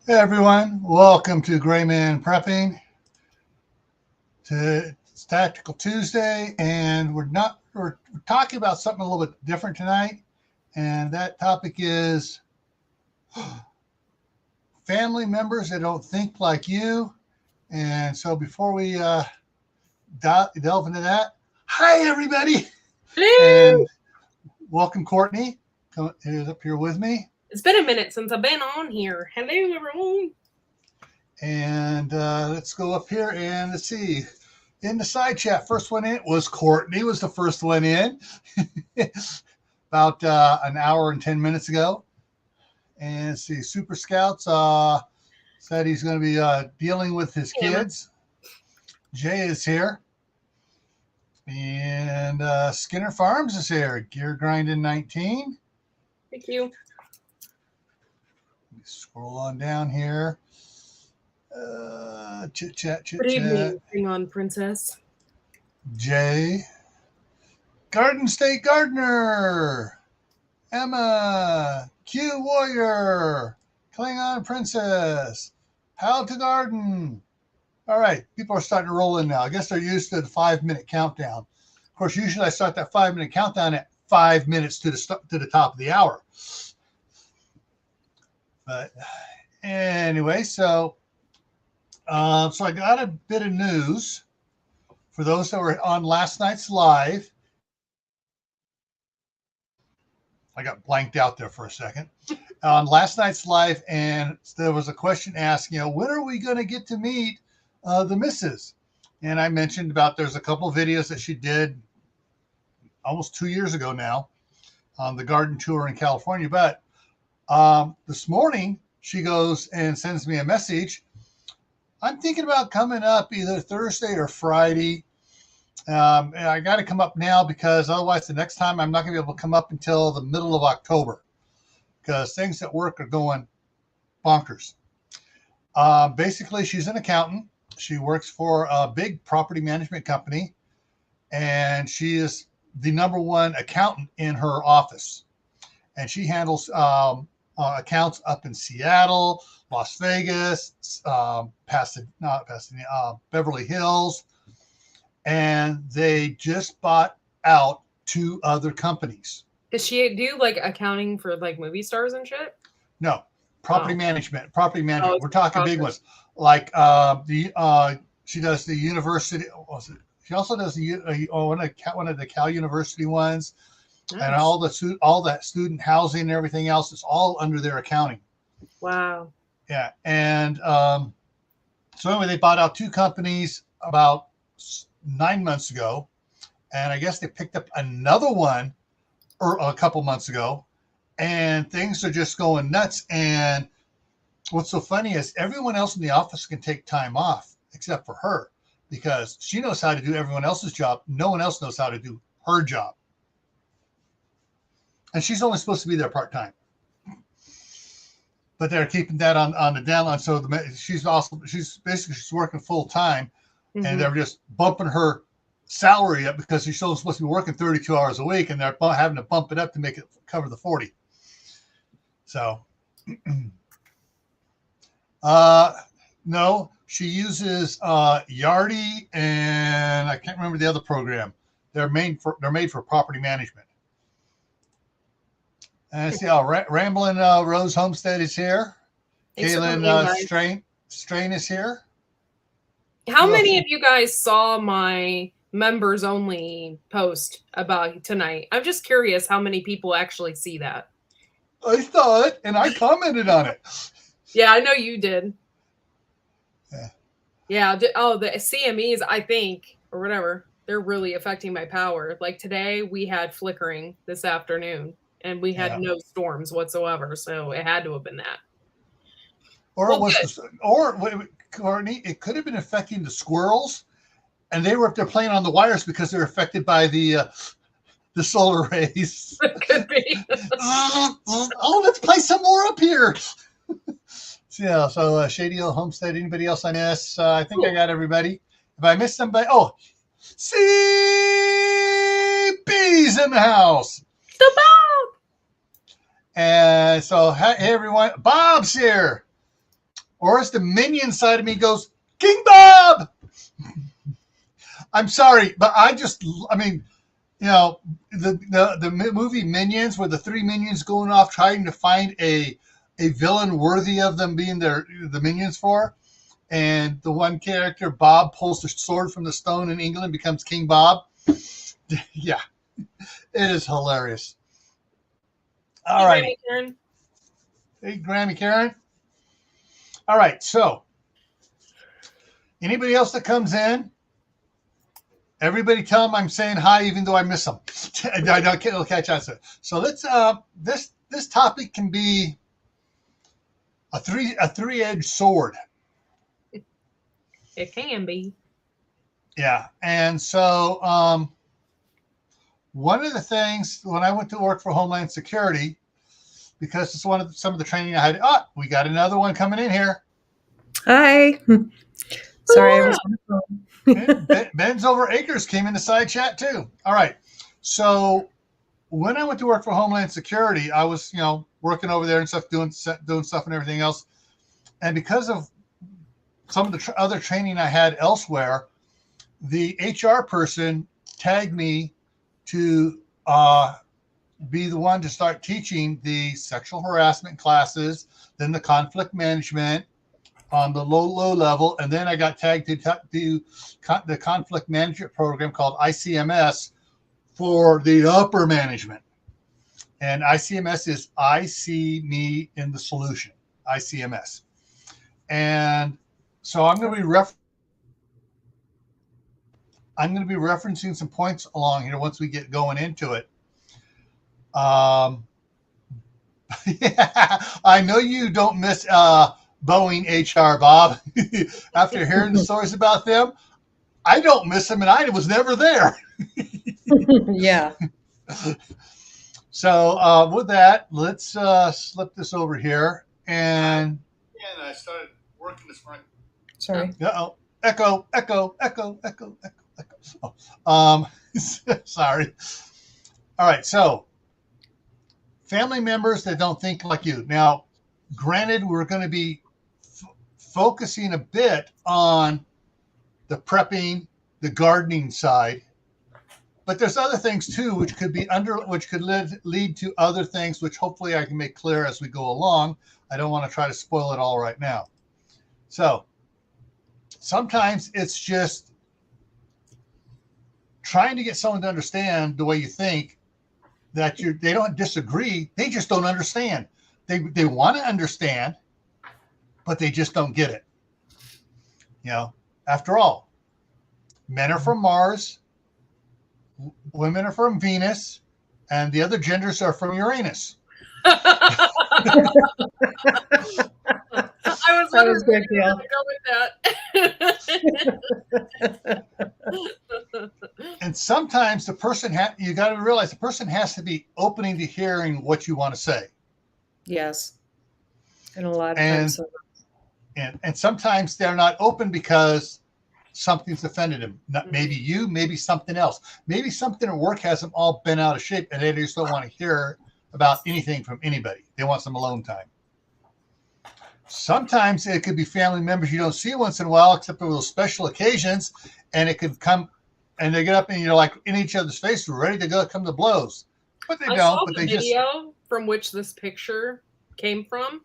Hey everyone, welcome to Gray Man Prepping. It's Tactical Tuesday, and we're talking about something a little bit different tonight, and that topic is family members that don't think like you. And so before we delve into that, hi everybody, Hello. and welcome Courtney, who's up here with me. It's been a minute since I've been on here. Hello, everyone. And let's go up here and let's see. In the side chat, first one in was Courtney, was the first one in about an hour and 10 minutes ago. And let's see, Super Scouts said he's going to be dealing with his kids. Jay is here. And Skinner Farms is here. Gear Grinding 19. Thank you. Let me scroll on down here. Chit chat. Good evening, Bring on Princess. Jay. Garden State Gardener. Emma. Q Warrior. Klingon Princess. How to Garden. All right, people are starting to roll in now. I guess they're used to the 5-minute countdown. Of course, usually I start that 5-minute countdown at 5 minutes to the top of the hour. But anyway, so I got a bit of news for those that were on last night's live. I got blanked out there for a second. On last night's live, and there was a question asked, when are we going to get to meet the missus? And I mentioned about there's a couple videos that she did almost 2 years ago now on the garden tour in California. But this morning, she goes and sends me a message. I'm thinking about coming up either Thursday or Friday. And I got to come up now because otherwise the next time I'm not going to be able to come up until the middle of October because things at work are going bonkers. Basically, she's an accountant. She works for a big property management company, and she is the number one accountant in her office. And she handles accounts up in Seattle, Las Vegas, Beverly Hills. And they just bought out 2 other companies. Does she do like accounting for like movie stars and shit? No, property management. Oh, We're talking big ones. Like she does the university. She also does one of the Cal University ones, nice. And all that student housing and everything else is all under their accounting. Wow. Yeah, and so anyway, they bought out 2 companies about 9 months ago, and I guess they picked up another one a couple months ago, and things are just going nuts. And what's so funny is everyone else in the office can take time off except for her because she knows how to do everyone else's job. No one else knows how to do her job, and she's only supposed to be there part-time. But they're keeping that on the downline. So she's working full-time. Mm-hmm. And they're just bumping her salary up because she's only supposed to be working 32 hours a week, and they're having to bump it up to make it cover the 40. So, no, she uses Yardi, and I can't remember the other program. They're made for property management. And see how Ramblin' Rose Homestead is here. Kaylin Strain is here. How many of you guys saw my members only post about tonight? I'm just curious how many people actually see that. I saw it and I commented on it. Yeah, I know you did. Yeah. Yeah. The CMEs, I think, or whatever, they're really affecting my power. Like today we had flickering this afternoon and we had no storms whatsoever. So it had to have been that. Courtney, it could have been affecting the squirrels, and they were up there playing on the wires because they're affected by the solar rays. It could be. Let's play some more up here. So Shady Old Homestead. Anybody else on this? I think I got everybody. If I missed somebody, CB's in the house. The Bob. And so, hey everyone, Bob's here. Or as the minion side of me goes, King Bob! I'm sorry, but I mean, you know, the movie Minions, where the three minions going off trying to find a villain worthy of them being the minions for, and the one character, Bob, pulls the sword from the stone in England, becomes King Bob. Yeah, it is hilarious. All right. Hey, Grammy Karen. All right, so anybody else that comes in, everybody tell them I'm saying hi, even though I miss them. I don't catch on. So let's. This topic can be a three-edged sword. It can be. Yeah, and so one of the things when I went to work for Homeland Security, because it's some of the training I had. Oh, we got another one coming in here. Hi. Sorry, I was on the phone. Ben's Over Acres came in the side chat too. All right. So when I went to work for Homeland Security, I was, working over there and stuff, doing stuff and everything else. And because of some of the other training I had elsewhere, the HR person tagged me to be the one to start teaching the sexual harassment classes, then the conflict management on the low level, and then I got tagged to do the conflict management program called ICMS for the upper management. And ICMS is I see me in the solution, ICMS. And so I'm going to be referencing some points along here once we get going into it. Yeah, I know you don't miss Boeing HR, Bob. After hearing the stories about them, I don't miss them, and I was never there. Yeah. So with that, let's slip this over here. And I started working this morning. Sorry. Uh-oh. Echo. Oh. Sorry. All right. So family members that don't think like you. Now, granted, we're going to be focusing a bit on the prepping, the gardening side, but there's other things too, which could lead to other things, which hopefully I can make clear as we go along. I don't want to try to spoil it all right now. So sometimes it's just trying to get someone to understand the way you think, that they don't disagree. They just don't understand. They want to understand, but they just don't get it. After all, men are from Mars, women are from Venus, and the other genders are from Uranus. I was wondering good, where to go with that. And sometimes the person you got to realize the person has to be opening to hearing what you want to say. Yes. And a lot of times. And sometimes they're not open because something's offended them. Maybe you, maybe something else. Maybe something at work has them all bent out of shape and they just don't want to hear about anything from anybody. They want some alone time. Sometimes it could be family members you don't see once in a while, except for those special occasions, and it could come and they get up and you're like in each other's face, ready to go, come to blows. But they don't. Saw but the they video from which this picture came from.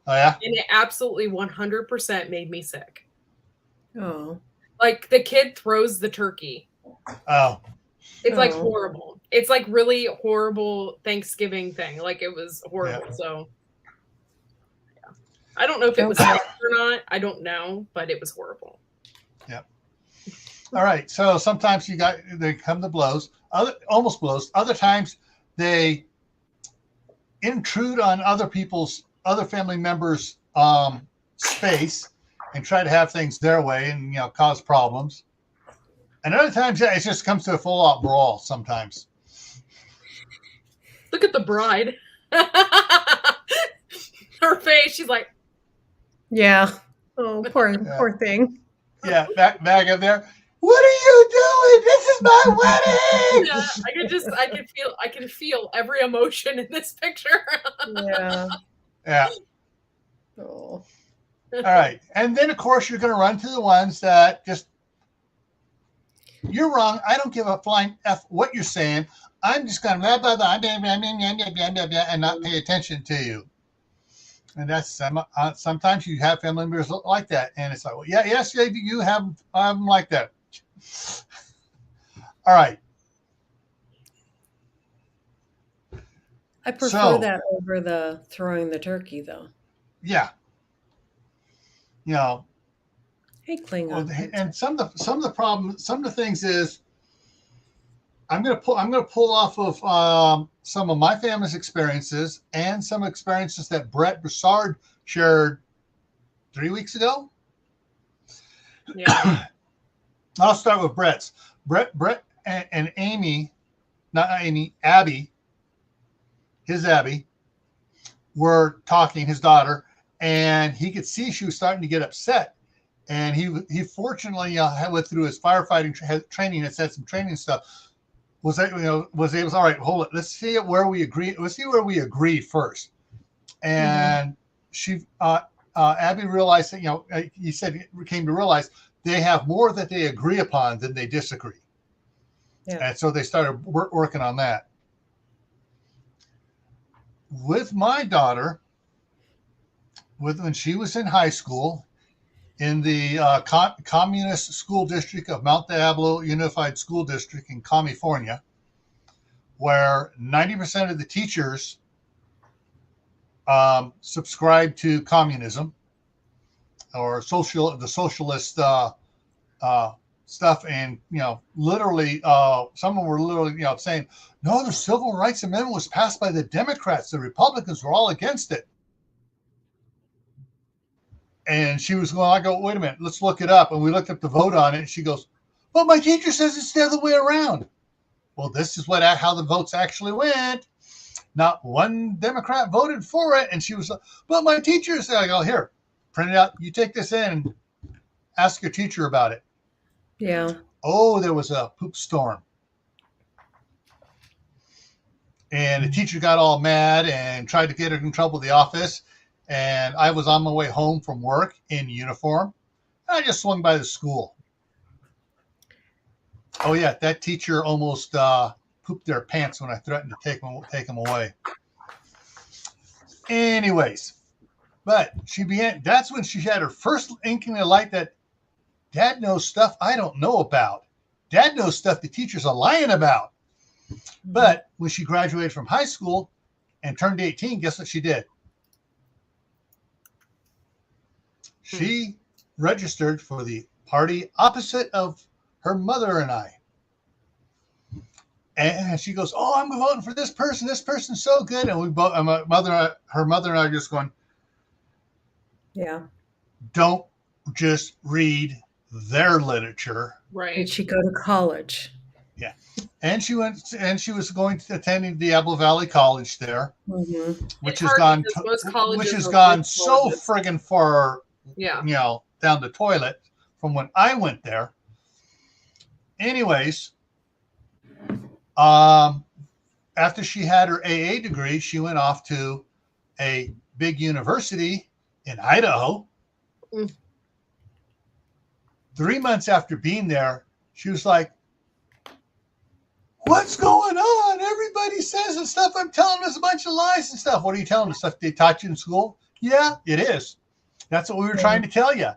Oh yeah. And it absolutely 100% made me sick. Oh. Like the kid throws the turkey. Oh. It's like horrible. It's like really horrible Thanksgiving thing. Like it was horrible. Yeah. So yeah. I don't know if it was healthy or not. I don't know, but it was horrible. Yeah. All right. So sometimes they come to blows, almost blows. Other times they intrude on other family members' space and try to have things their way and cause problems. And other times it just comes to a full-out brawl sometimes. Look at the bride. Her face, she's like, yeah. Oh, poor thing. Yeah, back up there. What are you doing? This is my wedding. Yeah, I can feel every emotion in this picture. Yeah. Yeah. Oh. right. And then, of course, you're going to run to the ones that just, you're wrong. I don't give a flying F what you're saying. I'm just going to blah, blah, blah, blah, blah, blah, blah, blah, blah, blah, and not pay attention to you. And that's sometimes you have family members like that. And it's like, well, yeah, yes, you have them like that. All right. I prefer that over the throwing the turkey, though. Yeah. You know. Hey, Klingon. And some of the problems, some of the things is, I'm gonna pull off of some of my family's experiences and some experiences that Brett Broussard shared 3 weeks ago. Yeah. I'll start with Brett's. Brett and Amy, not Amy, Abby, his Abby, were talking, his daughter, and he could see she was starting to get upset. And he fortunately went through his firefighting training and said some training stuff. Was able, all right, hold it. Let's see where we agree. Let's see where we agree first. And she, Abby realized that, he said, came to realize they have more that they agree upon than they disagree. Yeah. And so they started working on that. With my daughter, when she was in high school, in the communist school district of Mount Diablo Unified School District in California, where 90% of the teachers subscribe to communism or the socialist stuff, and literally, some of them were literally saying, no, the Civil Rights Amendment was passed by the Democrats. The Republicans were all against it. And she was going, I go, wait a minute, let's look it up. And we looked up the vote on it. And she goes, well, my teacher says it's the other way around. Well, this is how the votes actually went. Not one Democrat voted for it. And she was like, but my teacher said, I go, here, print it out. You take this in and ask your teacher about it. Yeah. Oh, there was a poop storm. And the teacher got all mad and tried to get her in trouble with the office. And I was on my way home from work in uniform. I just swung by the school. Oh, yeah, that teacher almost pooped their pants when I threatened to take them away. Anyways, but that's when she had her first inkling of light that Dad knows stuff I don't know about. Dad knows stuff the teachers are lying about. But when she graduated from high school and turned 18, guess what she did? She registered for the party opposite of her mother and I. And she goes, oh, I'm voting for this person. This person's so good. And we both, her mother and I are just going, yeah. Don't just read their literature. Right. Did she go to college? Yeah. And she was going to attending Diablo Valley College there, which has gone so friggin' far. Yeah. Down the toilet from when I went there. Anyways, after she had her AA degree, she went off to a big university in Idaho. 3 months after being there, she was like, what's going on? Everybody says the stuff I'm telling us a bunch of lies and stuff. What are you telling us? Stuff they taught you in school? Yeah, it is. That's what we were trying to tell you.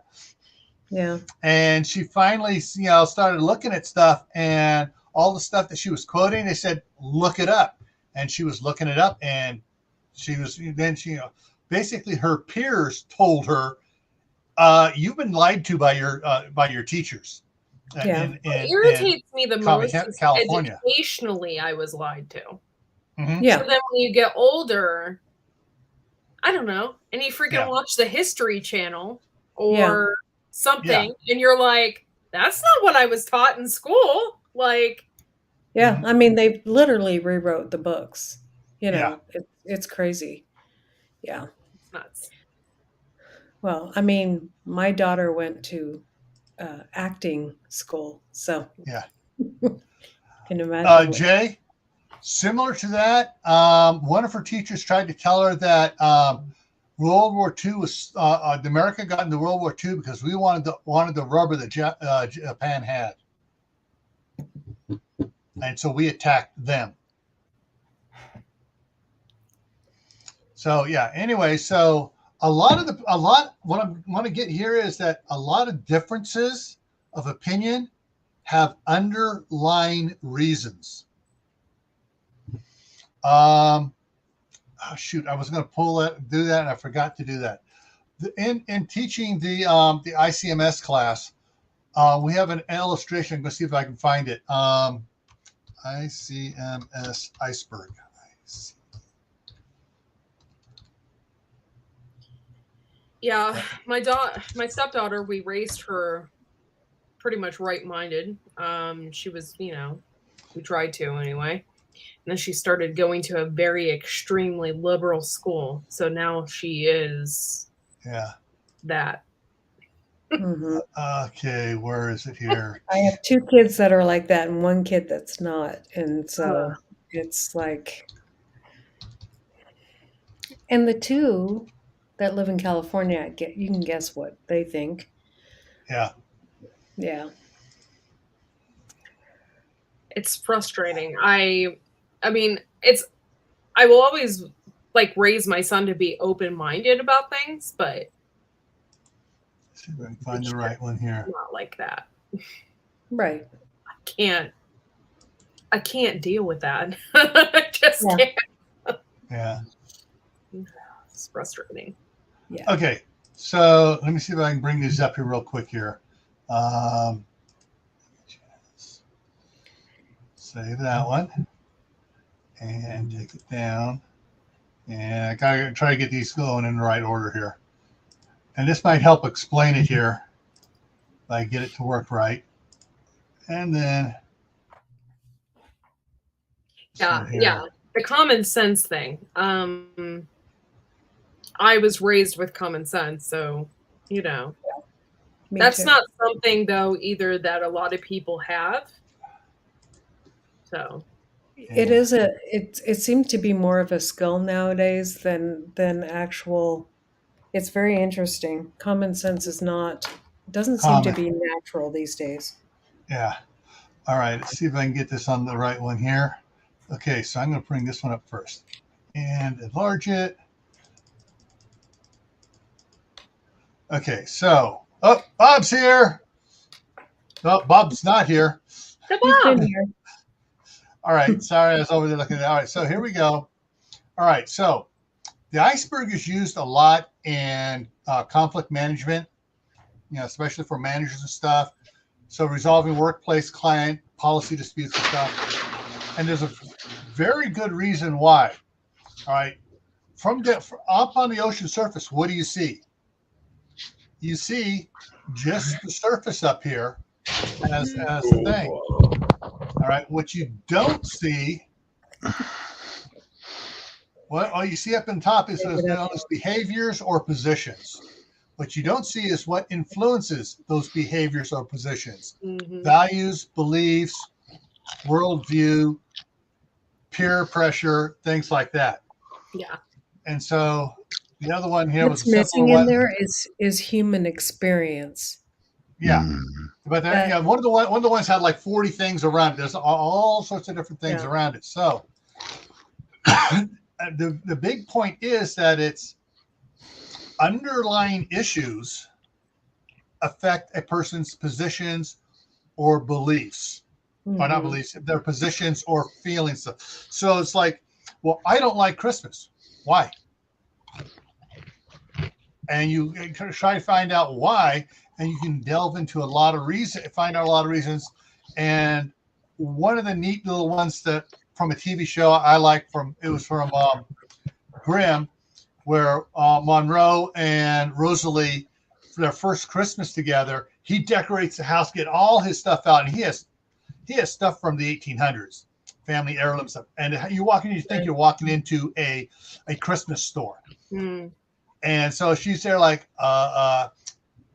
Yeah. And she finally, started looking at stuff, and all the stuff that she was quoting, they said, look it up. And she was looking it up, and basically her peers told her, you've been lied to by your teachers. Yeah. What irritates me the most is California. Educationally, I was lied to. Mm-hmm. Yeah. So then when you get older, I don't know, and you freaking watch the History Channel or something, and you're like, that's not what I was taught in school. Like, yeah, I mean, they literally rewrote the books. It's crazy. Yeah. It's nuts. Well, I mean, my daughter went to acting school, so yeah. Can imagine. World War II was America got into World War II because we wanted the rubber that Japan had, and so we attacked them. So yeah. Anyway, so what I want to get here is that a lot of differences of opinion have underlying reasons. Oh shoot, I was going to do that, and I forgot to do that. In teaching the ICMS class, we have an illustration. I'm going to see if I can find it. ICMS iceberg. Yeah, my stepdaughter, we raised her pretty much right-minded. She was, we tried to anyway. And then she started going to a very extremely liberal school. So now she is that. Mm-hmm. Okay, where is it here? I have 2 kids that are like that and 1 kid that's not. And so it's like, and the 2 that live in California, you can guess what they think. Yeah. Yeah. It's frustrating. I mean, I will always like raise my son to be open-minded about things, but let's see if I can find the right one here. Not like that. Right. I can't deal with that. I just can't. Yeah. It's frustrating. Yeah. Okay. So let me see if I can bring these up here real quick here. Save that one and take it down. And I gotta try to get these going in the right order here. And this might help explain it here if I get it to work right. And then yeah, the common sense thing. I was raised with common sense, so that's not something though either that a lot of people have. So it is it seemed to be more of a skill nowadays than actual. It's very interesting. Common sense doesn't seem to be natural these days. Yeah. All right. Let's see if I can get this on the right one here. Okay. So I'm going to bring this one up first and enlarge it. Okay. So, Bob's here. Oh, Bob's not here. Bob. All right. Sorry. I was over there looking at it. All right. So here we go. All right. So the iceberg is used a lot in conflict management, especially for managers and stuff. So resolving workplace client policy disputes and stuff. And there's a very good reason why. All right. From up on the ocean surface, what do you see? You see just the surface up here as the thing. All right. What you don't see, all you see up in top is those behaviors or positions. What you don't see is what influences those behaviors or positions. Mm-hmm. Values, beliefs, worldview, peer pressure, things like that. Yeah. And so the other one here what's missing in there is human experience. Yeah. But one of the ones had like 40 things around it. There's all sorts of different things around it. So the big point is that it's underlying issues affect a person's positions or beliefs, or not beliefs, their positions or feelings. So it's like, well, I don't like Christmas. Why? And you try to find out why, and you can delve into find out a lot of reasons. And one of the neat little ones that from a TV show I like from Grimm, where Monroe and Rosalie, for their first Christmas together, he decorates the house, get all his stuff out, and he has stuff from the 1800s, family heirloom stuff. And you walk in, you think you're walking into a Christmas store. Mm. And so she's there like,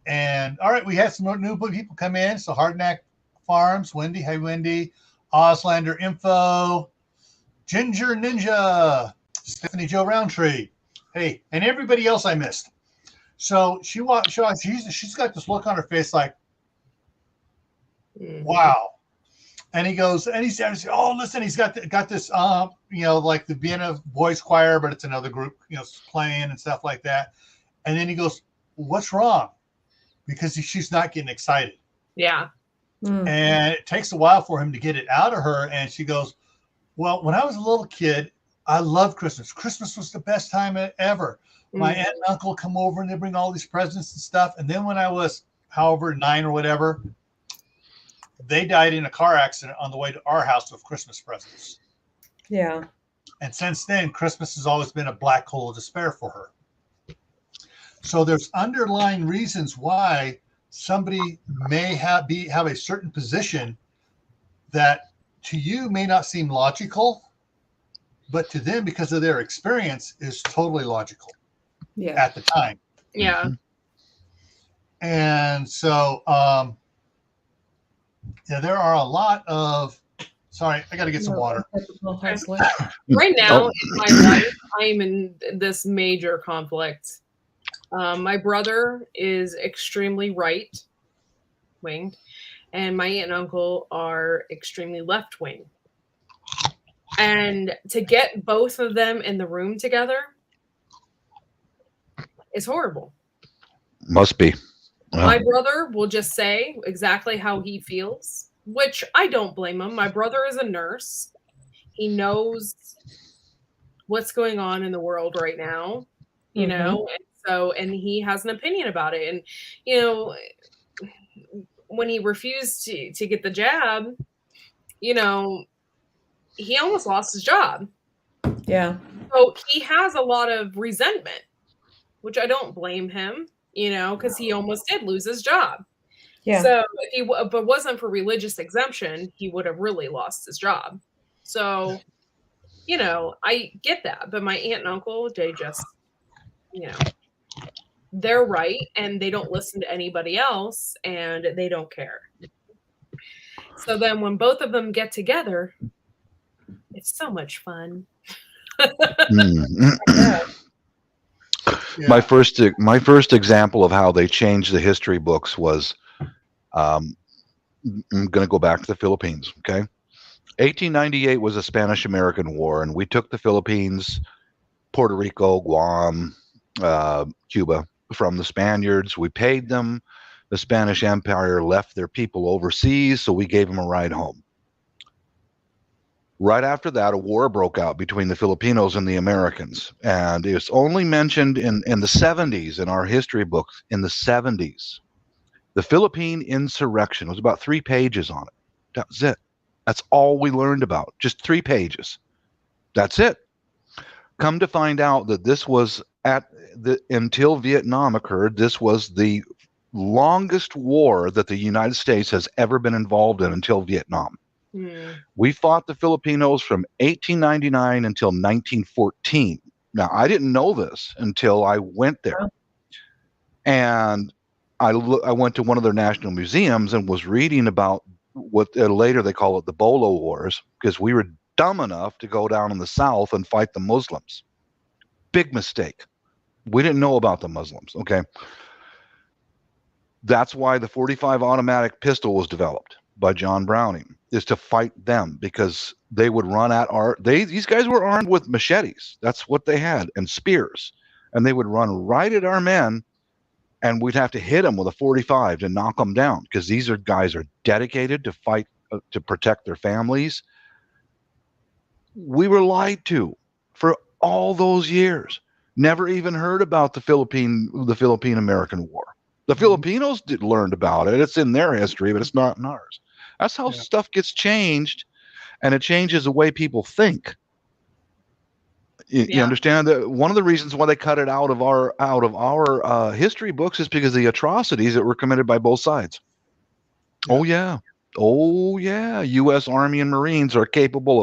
and all right, we had some new people come in. So Hardnack Farms, Wendy, hey Wendy, Auslander Info, Ginger Ninja, Stephanie Joe Roundtree, Hey, and everybody else I missed. So she's got this look on her face like, wow. And he goes, and he says, "Oh, listen, he's got this, like the Vienna Boys Choir, but it's another group, playing and stuff like that." And then he goes, "What's wrong?" Because she's not getting excited. Yeah. And it takes a while for him to get it out of her. And she goes, "Well, when I was a little kid, I loved Christmas. Christmas was the best time ever. My aunt and uncle come over and they bring all these presents and stuff. And then when I was, however, 9 or whatever, they died in a car accident on the way to our house with Christmas presents." Yeah. And since then, Christmas has always been a black hole of despair for her. So there's underlying reasons why somebody may have a certain position that to you may not seem logical, but to them, because of their experience, is totally logical at the time. Yeah. And so, there are a lot of, sorry, I got to get some water. Right now in my life, I'm in this major conflict. My brother is extremely right-winged, and my aunt and uncle are extremely left-wing. And to get both of them in the room together is horrible. Must be. Well, my brother will just say exactly how he feels, which I don't blame him. My brother is a nurse. He knows what's going on in the world right now, you know, and he has an opinion about it. And, when he refused to get the jab, he almost lost his job. Yeah. So he has a lot of resentment, which I don't blame him, because he almost did lose his job. Yeah. So if but wasn't for religious exemption, he would have really lost his job. So, I get that. But my aunt and uncle, they just, they're right, and they don't listen to anybody else, and they don't care. So then when both of them get together, it's so much fun. My first example of how they changed the history books was, I'm going to go back to the Philippines. Okay, 1898 was a Spanish-American War, and we took the Philippines, Puerto Rico, Guam, Cuba from the Spaniards. We paid them. The Spanish Empire left their people overseas, so we gave them a ride home. Right after that, a war broke out between the Filipinos and the Americans. And it's only mentioned in the 70s in our history books, in the 70s. The Philippine insurrection was about 3 pages on it. That was it. That's all we learned about. Just 3 pages. That's it. Come to find out that this was until Vietnam occurred, this was the longest war that the United States has ever been involved in until Vietnam. We fought the Filipinos from 1899 until 1914. Now, I didn't know this until I went there. And I went to one of their national museums and was reading about what later they call it the Bolo Wars, because we were dumb enough to go down in the South and fight the Muslims. Big mistake. We didn't know about the Muslims, okay? That's why the .45 automatic pistol was developed by John Browning, is to fight them, because they would run at these guys were armed with machetes. That's what they had, and spears. And they would run right at our men, and we'd have to hit them with a .45 to knock them down, because these guys are dedicated to fight, to protect their families. We were lied to for all those years. Never even heard about the Philippine-American War. The Filipinos learned about it. It's in their history, but it's not in ours. That's how stuff gets changed, and it changes the way people think. You understand that one of the reasons why they cut it out of our history books is because of the atrocities that were committed by both sides. Yeah. Oh yeah, U.S. Army and Marines are capable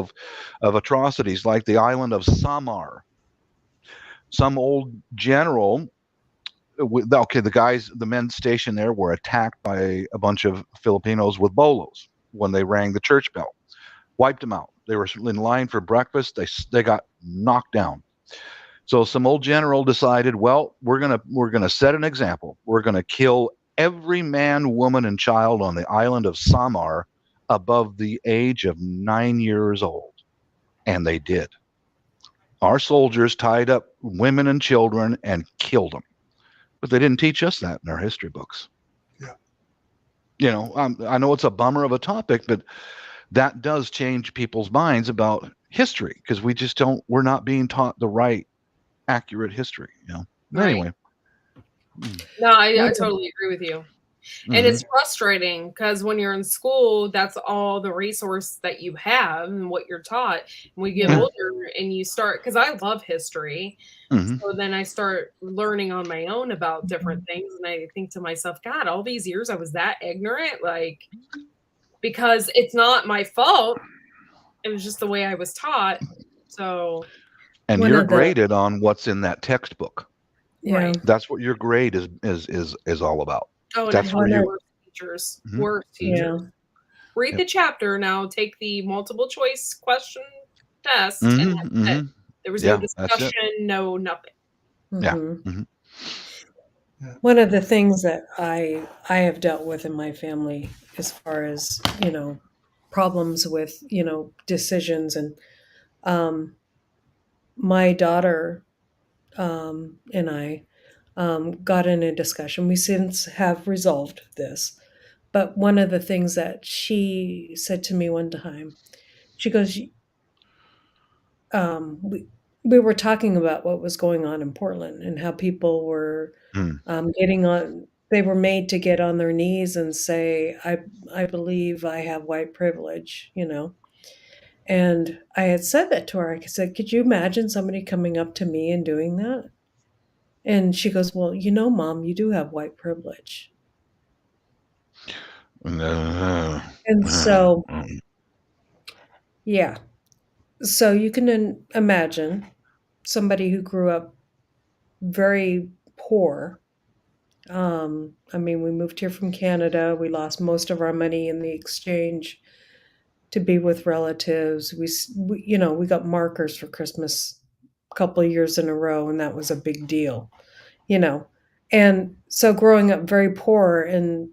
of atrocities like the island of Samar. Some old general. The men stationed there were attacked by a bunch of Filipinos with bolos when they rang the church bell. Wiped them out. They were in line for breakfast. They got knocked down. So some old general decided, well, we're gonna set an example. We're gonna kill every man, woman, and child on the island of Samar above the age of 9 years old. And they did. Our soldiers tied up women and children and killed them. But they didn't teach us that in our history books. Yeah. You know, I know it's a bummer of a topic, but that does change people's minds about history because we're not being taught the right, accurate history, you know. Right. Anyway. No, I totally agree with you. And Mhm. it's frustrating because when you're in school, that's all the resource that you have and what you're taught. When we get Yeah. older and you start, because I love history. Mhm. So then I start learning on my own about different things. And I think to myself, God, all these years I was that ignorant. Like, because it's not my fault. It was just the way I was taught. So, And One you're of the- graded on what's in that textbook. Yeah. right. That's what your grade is all about. Oh, and That's I where hate you- worst teachers. Mhm. Worst Yeah. teachers. Read Yep. the chapter now, take the multiple choice question test, Mhm, and that's it. mhm. There was Yeah, no that's it. discussion, no nothing. Yeah. Mhm. Mhm. One of the things that I have dealt with in my family as far as, you know, problems with, you know, decisions, and my daughter and I got in a discussion. We since have resolved this. But one of the things that she said to me one time, she goes, we were talking about what was going on in Portland and how people were Mm. getting on. They were made to get on their knees and say, I believe I have white privilege," you know. And I had said that to her. I said, "Could you imagine somebody coming up to me and doing that?" And she goes, "Well, you know, Mom, you do have white privilege." And so, yeah. So you can imagine somebody who grew up very poor. I mean, we moved here from Canada. We lost most of our money in the exchange to be with relatives. You know, we got markers for Christmas a couple of years in a row, and that was a big deal, you know. And so growing up very poor and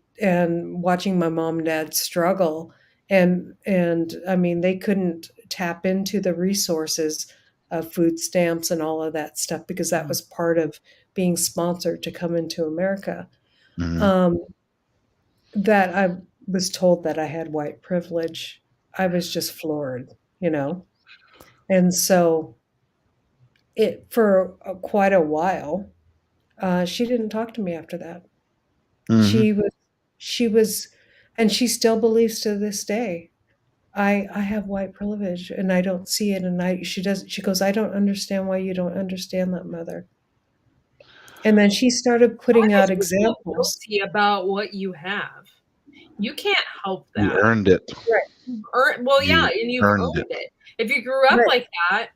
watching my mom and dad struggle, and I mean, they couldn't tap into the resources of food stamps and all of that stuff because that was part of being sponsored to come into America. Mhm. That I was told that I had white privilege. I was just floored, you know? And so it for quite a while, she didn't talk to me after that. Mhm. She was, and she still believes to this day, I have white privilege and I don't see it. And she goes, "I don't understand why you don't understand that, Mother." And then she started putting Why out did you feel examples. guilty about what you have? You can't help You that. earned it. Well, yeah, You and you've earned earned it. it. If you grew up Right. like that,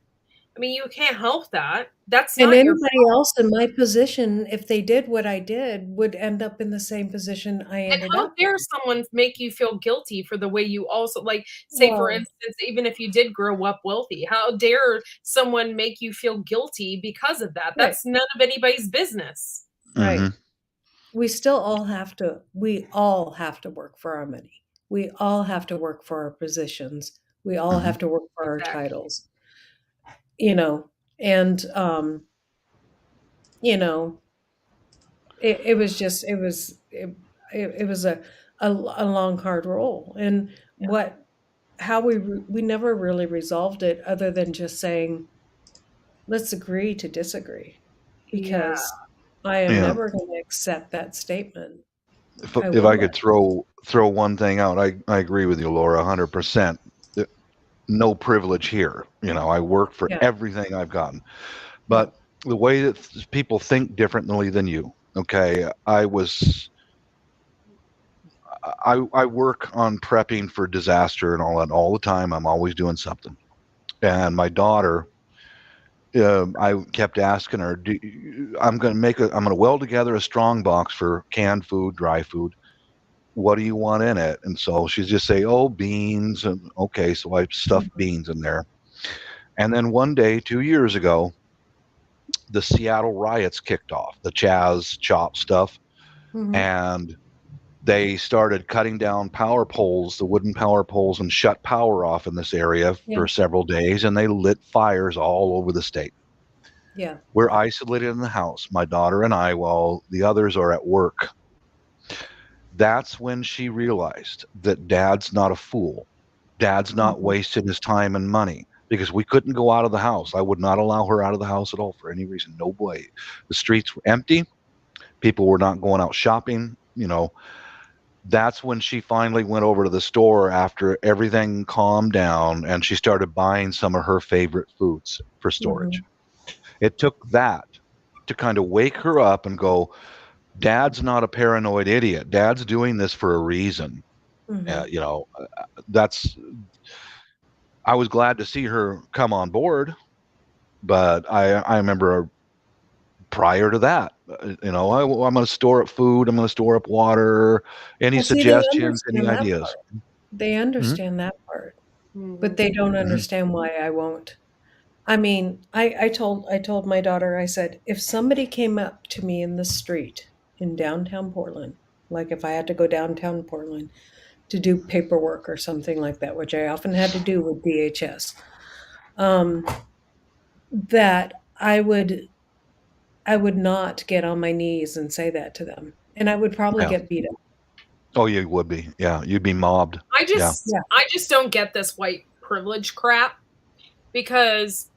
I mean, you can't help that. That's And not your anybody else in my position, if they did what I did, would end up in the same position I And ended how up dare in. someone make you feel guilty for the way you also, like, say, for Well, instance, even if you did grow up wealthy, how dare someone make you feel guilty because of that? right, That's none of anybody's business. right. Mhm. We all have to work for our money. We all have to work for our positions. We all Mhm. have to work for our Exactly. titles. You know, and you know, it was just it was a long hard roll. And we never really resolved it other than just saying, let's agree to disagree, Yeah. because I am Yeah. never going to accept that statement. If I I will could not. throw one thing out, I agree with you, Laura, 100%. No privilege here. You know, I work for Yeah, everything I've gotten. yeah, But the way that people think differently than you. Okay, I work on prepping for disaster and all that all the time. I'm always doing something. And my daughter, I kept asking her, I'm going to weld together a strong box for canned food, dry food. What do you want in it? And so she's just say, oh, beans. And okay, so I stuffed mhm, beans in there. And then one day, 2 years ago, the Seattle riots kicked off, the Chaz Chop stuff, Mhm. and they started cutting down power poles, the wooden power poles, and shut power off in this area for several days, and they lit fires all over the state. Yeah. We're isolated in the house, my daughter and I, while the others are at work. That's when she realized that Dad's not a fool. Dad's not Mhm. wasting his time and money, because we couldn't go out of the house. I would not allow her out of the house at all for any reason. No way. The streets were empty. People were not going out shopping. That's when she finally went over to the store after everything calmed down, and she started buying some of her favorite foods for storage. It took that to kind of wake her up and go, Dad's not a paranoid idiot. Dad's doing this for a reason. That's, I was glad to see her come on board, but I remember prior to that, I'm going to store up food. I'm going to store up water. Any Well, see, suggestions, any ideas? They understand that part, but they don't understand why I won't. I mean, I told my daughter, I said, if somebody came up to me in the street in downtown Portland, like if I had to go downtown Portland to do paperwork or something like that, which I often had to do with DHS, that I would not get on my knees and say that to them, and I would probably get beat up. Oh, you would be. Yeah, you'd be mobbed. I just don't get this white privilege crap, because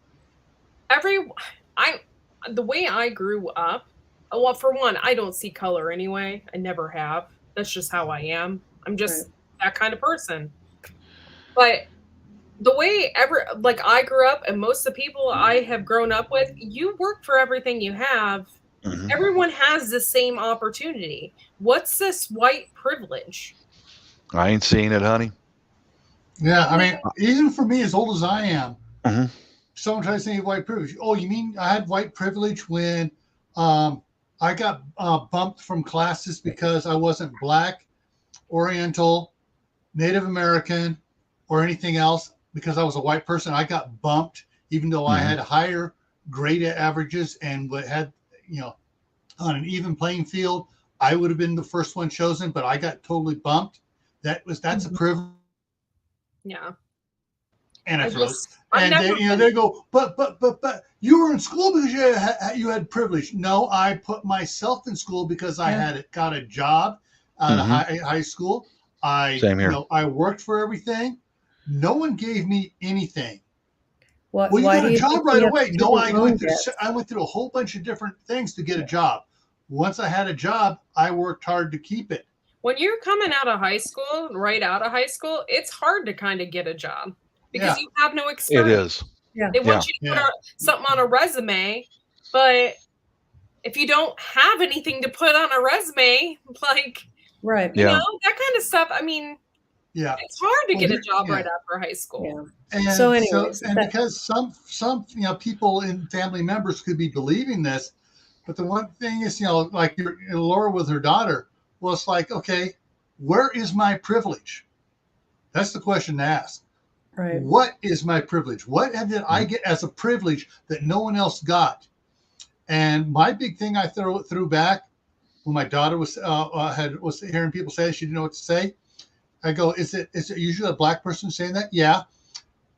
the way I grew up, well, for one, I don't see color anyway. I never have. That's just how I am. I'm just that kind of person. But the way I grew up, and most of the people I have grown up with, you work for everything you have. Everyone has the same opportunity. What's this white privilege? I ain't seen it, honey. Yeah, I mean, even for me, as old as I am, someone tries to say white privilege. Oh, you mean I had white privilege when I got bumped from classes because I wasn't Black, Oriental, Native American, or anything else? Because I was a white person, I got bumped, even though I had higher grade averages and had, on an even playing field, I would have been the first one chosen, but I got totally bumped. That's a privilege. Yeah. And they go, but you were in school because you had privilege. No, I put myself in school because I got a job out of high school. Same here. I worked for everything. No one gave me anything. Well, you got a job right away. No, I went through a whole bunch of different things to get a job. Once I had a job, I worked hard to keep it. When you're coming out of high school, it's hard to kind of get a job because you have no experience. It is. They want you to put something on a resume, but if you don't have anything to put on a resume, that kind of stuff, I mean, it's hard to get a job right after high school. And so anyways, because some people and family members could be believing this, but the one thing is, like Laura with her daughter, well, it's like, okay, where is my privilege? That's the question to ask. Right. What is my privilege? What did I get as a privilege that no one else got? And my big thing I threw back when my daughter was hearing people say she didn't know what to say. I go, is it usually a Black person saying that? Yeah.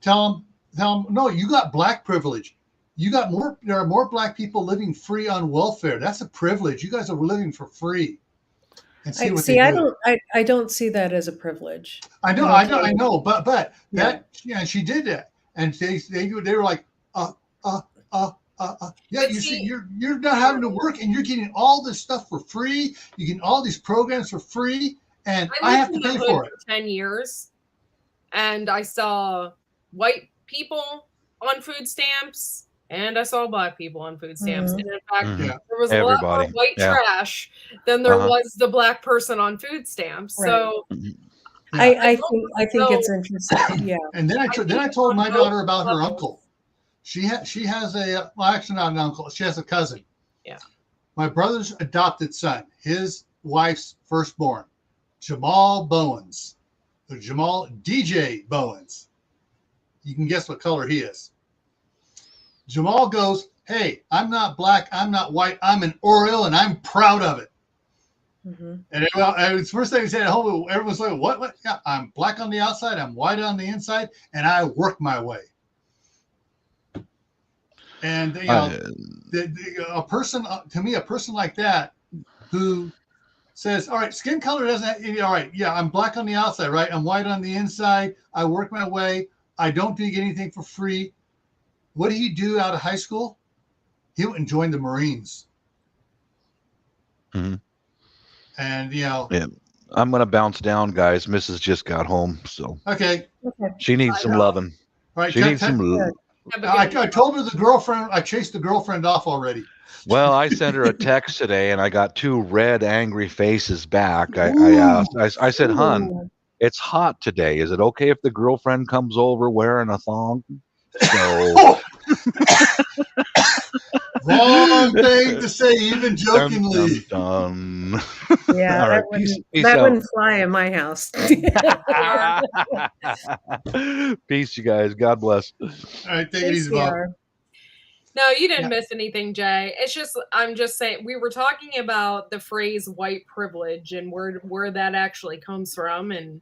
Tell them, no, you got Black privilege. There are more Black people living free on welfare. That's a privilege. You guys are living for free. And see what they do. I don't see that as a privilege. I know, but that she did that, and they were like, you're not having to work, and you're getting all this stuff for free. You're getting all these programs for free, and I have to pay for it. For 10 years, and I saw white people on food stamps. And I saw Black people on food stamps. And in fact, there was a lot more white trash than there was the Black person on food stamps. Right. So I think it's interesting. Yeah. And then I told my daughter about her uncle. She has actually not an uncle. She has a cousin. Yeah. My brother's adopted son, his wife's firstborn, Jamal Bowens, or Jamal DJ Bowens. You can guess what color he is. Jamal goes, hey, I'm not black, I'm not white, I'm an Oriole, and I'm proud of it. Mm-hmm. And it was the first thing he said at home. Everyone's like, what? Yeah, I'm black on the outside, I'm white on the inside, and I work my way. And a person like that who says, all right, skin color doesn't, all right, yeah, I'm black on the outside, right? I'm white on the inside. I work my way. I don't do anything for free. What did he do out of high school? He went and joined the Marines. Mm-hmm. And, yeah, I'm going to bounce down, guys. Mrs. just got home, so. Okay. She needs some loving. Right. She needs some love. I told her the girlfriend, I chased the girlfriend off already. Well, I sent her a text today, and I got 2 red, angry faces back. I said, "Hun, it's hot today. Is it okay if the girlfriend comes over wearing a thong?" So, wrong thing to say, even jokingly. Dun, dun, dun. Yeah, all right, that wouldn't fly in my house. Peace, you guys. God bless. All right, take it easy, Bob. No, you didn't miss anything, Jay. It's just, I'm just saying, we were talking about the phrase white privilege and where that actually comes from. And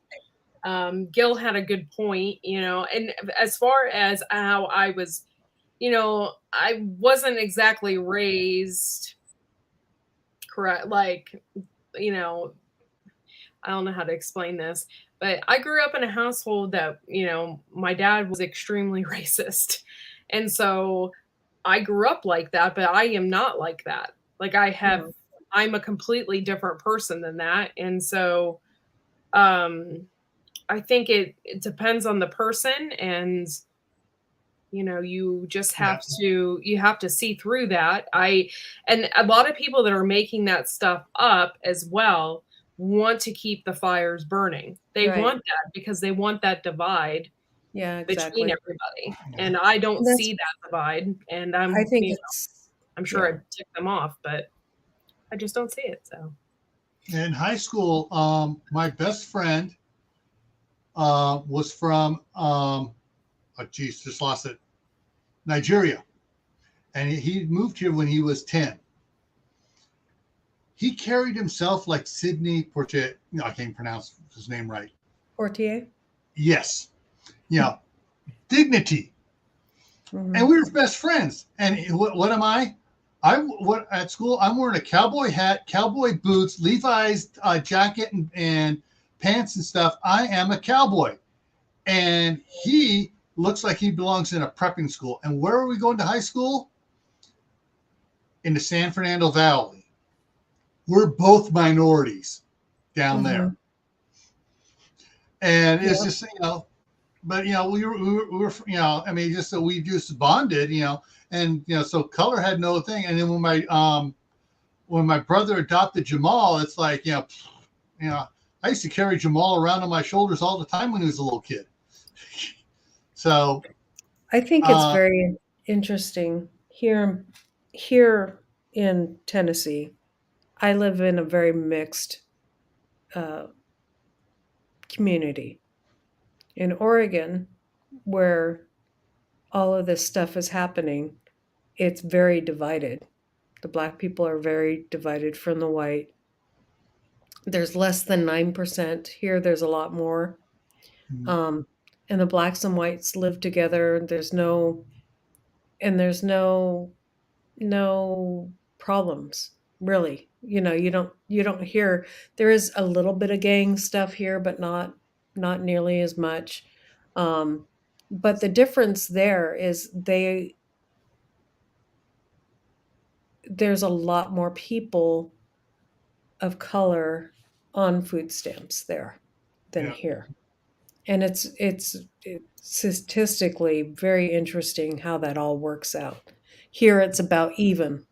Gil had a good point, and as far as how I was, I wasn't exactly raised correct. Like, I don't know how to explain this, but I grew up in a household that, my dad was extremely racist. And so I grew up like that, but I am not like that. Like I'm a completely different person than that. And so I think it depends on the person, and you just have to see through that. And a lot of people that are making that stuff up as well want to keep the fires burning. They want that because they want that divide. Yeah, exactly. Between everybody, and I don't see that divide, and I'm sure I tick them off, but I just don't see it. So in high school, my best friend was from just lost it, Nigeria, and he moved here when he was 10. He carried himself like Sidney Poitier. I can't pronounce his name right. Poitier? Yes. Dignity. Mm-hmm. And we were best friends. And what am I? At school, I'm wearing a cowboy hat, cowboy boots, Levi's jacket and pants and stuff. I am a cowboy. And he looks like he belongs in a prepping school. And where are we going to high school? In the San Fernando Valley. We're both minorities down there. And it's just, but, we were just so we just bonded, and, so color had no thing. And then when my brother adopted Jamal, it's like, I used to carry Jamal around on my shoulders all the time when he was a little kid. So I think it's very interesting here in Tennessee. I live in a very mixed community. In Oregon, where all of this stuff is happening, it's very divided. The Black people are very divided from the white. There's less than 9%. Here, there's a lot more. Mm-hmm. And the Blacks and whites live together. There's no problems, really. You don't hear. There is a little bit of gang stuff here, but not nearly as much. But the difference there is there's a lot more people of color on food stamps there than here. And it's statistically very interesting how that all works out. Here it's about even,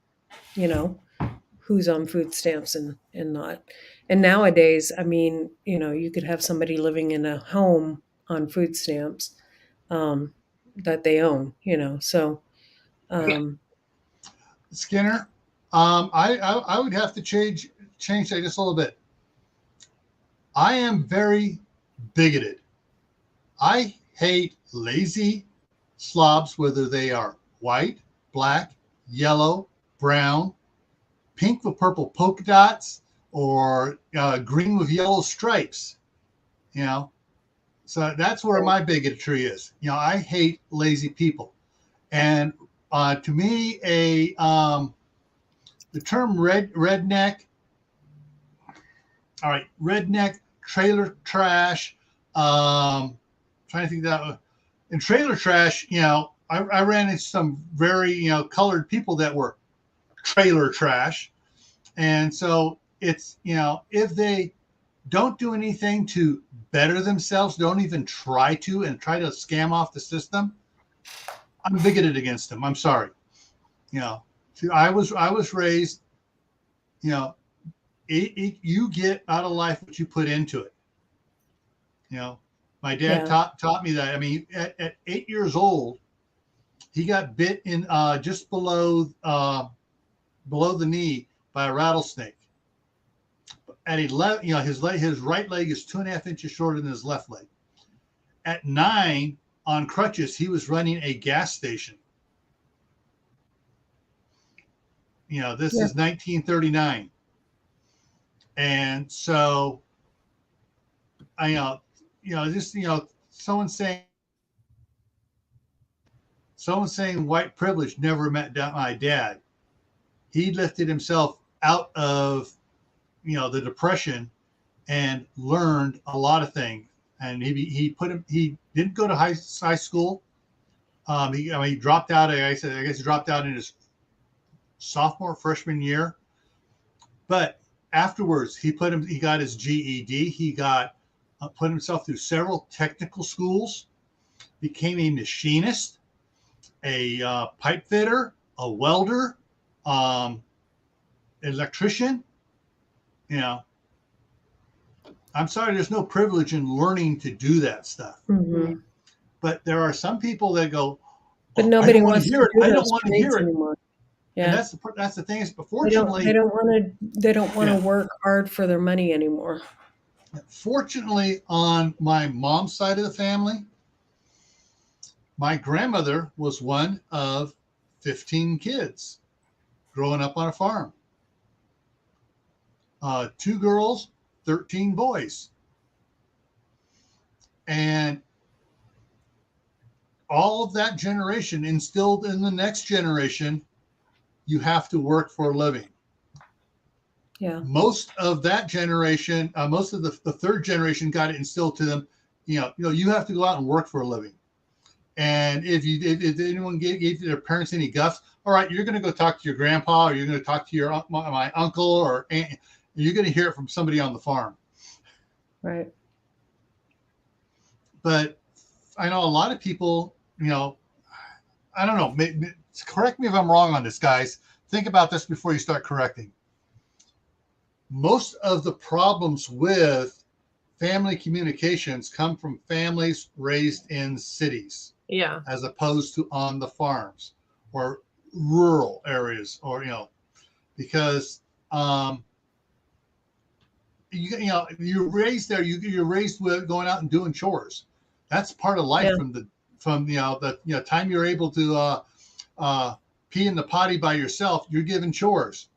who's on food stamps and not. And nowadays, you could have somebody living in a home on food stamps that they own, so. Skinner, I would have to change that just a little bit. I am very bigoted. I hate lazy slobs, whether they are white, black, yellow, brown, pink with purple polka dots, or green with yellow stripes. You know, so that's where my bigotry is. You know, I hate lazy people, and to me, the term redneck. All right, redneck, trailer trash. Trying to think that in trailer trash, you know, I ran into some very, you know, colored people that were trailer trash. And so it's, you know, if they don't do anything to better themselves, don't even try to, and try to scam off the system, I'm bigoted against them. I'm sorry. You know, I was raised, you know, you get out of life what you put into it. You know, my dad taught me that. I mean, at 8 years old, he got bit in just below the knee by a rattlesnake. At 11, you know, his right leg is 2.5 inches shorter than his left leg. At 9, on crutches, he was running a gas station. You know, this is 1939, and so just someone saying white privilege never met my dad. He lifted himself out of, you know, the depression and learned a lot of things. And he didn't go to high school. He dropped out. I guess he dropped out in his freshman year. But afterwards, he got his GED. He put himself through several technical schools, became a machinist, a pipe fitter, a welder, electrician. You know, I'm sorry, there's no privilege in learning to do that stuff. Mm-hmm. But there are some people that go, but nobody wants to hear it. I don't want to hear it anymore. Yeah, and that's the thing. Is, but fortunately, they don't want to work hard for their money anymore. Fortunately, on my mom's side of the family, my grandmother was one of 15 kids growing up on a farm. 2 girls, 13 boys. And all of that generation instilled in the next generation, you have to work for a living. Yeah. Most of that generation, most of the third generation got it instilled to them, you have to go out and work for a living. And if anyone gave their parents any guffs, all right, you're going to go talk to your grandpa, or you're going to talk to my uncle or aunt. You're going to hear it from somebody on the farm. Right. But I know a lot of people, I don't know, correct me if I'm wrong on this, guys. Think about this before you start correcting. Most of the problems with family communications come from families raised in cities. Yeah. As opposed to on the farms or rural areas, or, because, you're raised there. You're raised with going out and doing chores. That's part of life. Yeah. from the time you're able to pee in the potty by yourself. You're given chores,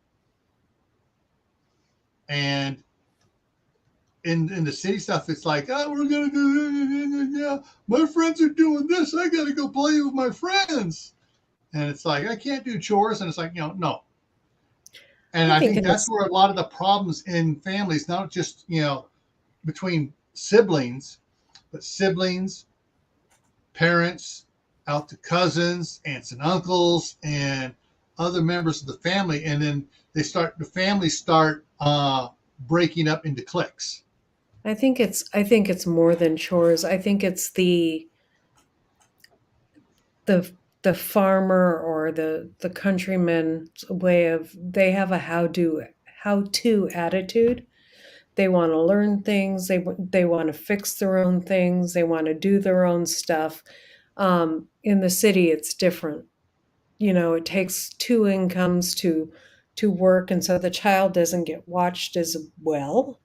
and in the city stuff, it's like, oh, we're gonna do, my friends are doing this. I gotta go play with my friends, and it's like I can't do chores, and it's like no. And I think that's where a lot of the problems in families, not just, between siblings, but siblings, parents, out to cousins, aunts and uncles, and other members of the family. And then the families start breaking up into cliques. I think it's more than chores. I think it's the farmer or the countryman's way of, they have a how to attitude. They want to learn things. They want to fix their own things. They want to do their own stuff. In the city, it's different. It takes 2 incomes to work, and so the child doesn't get watched as well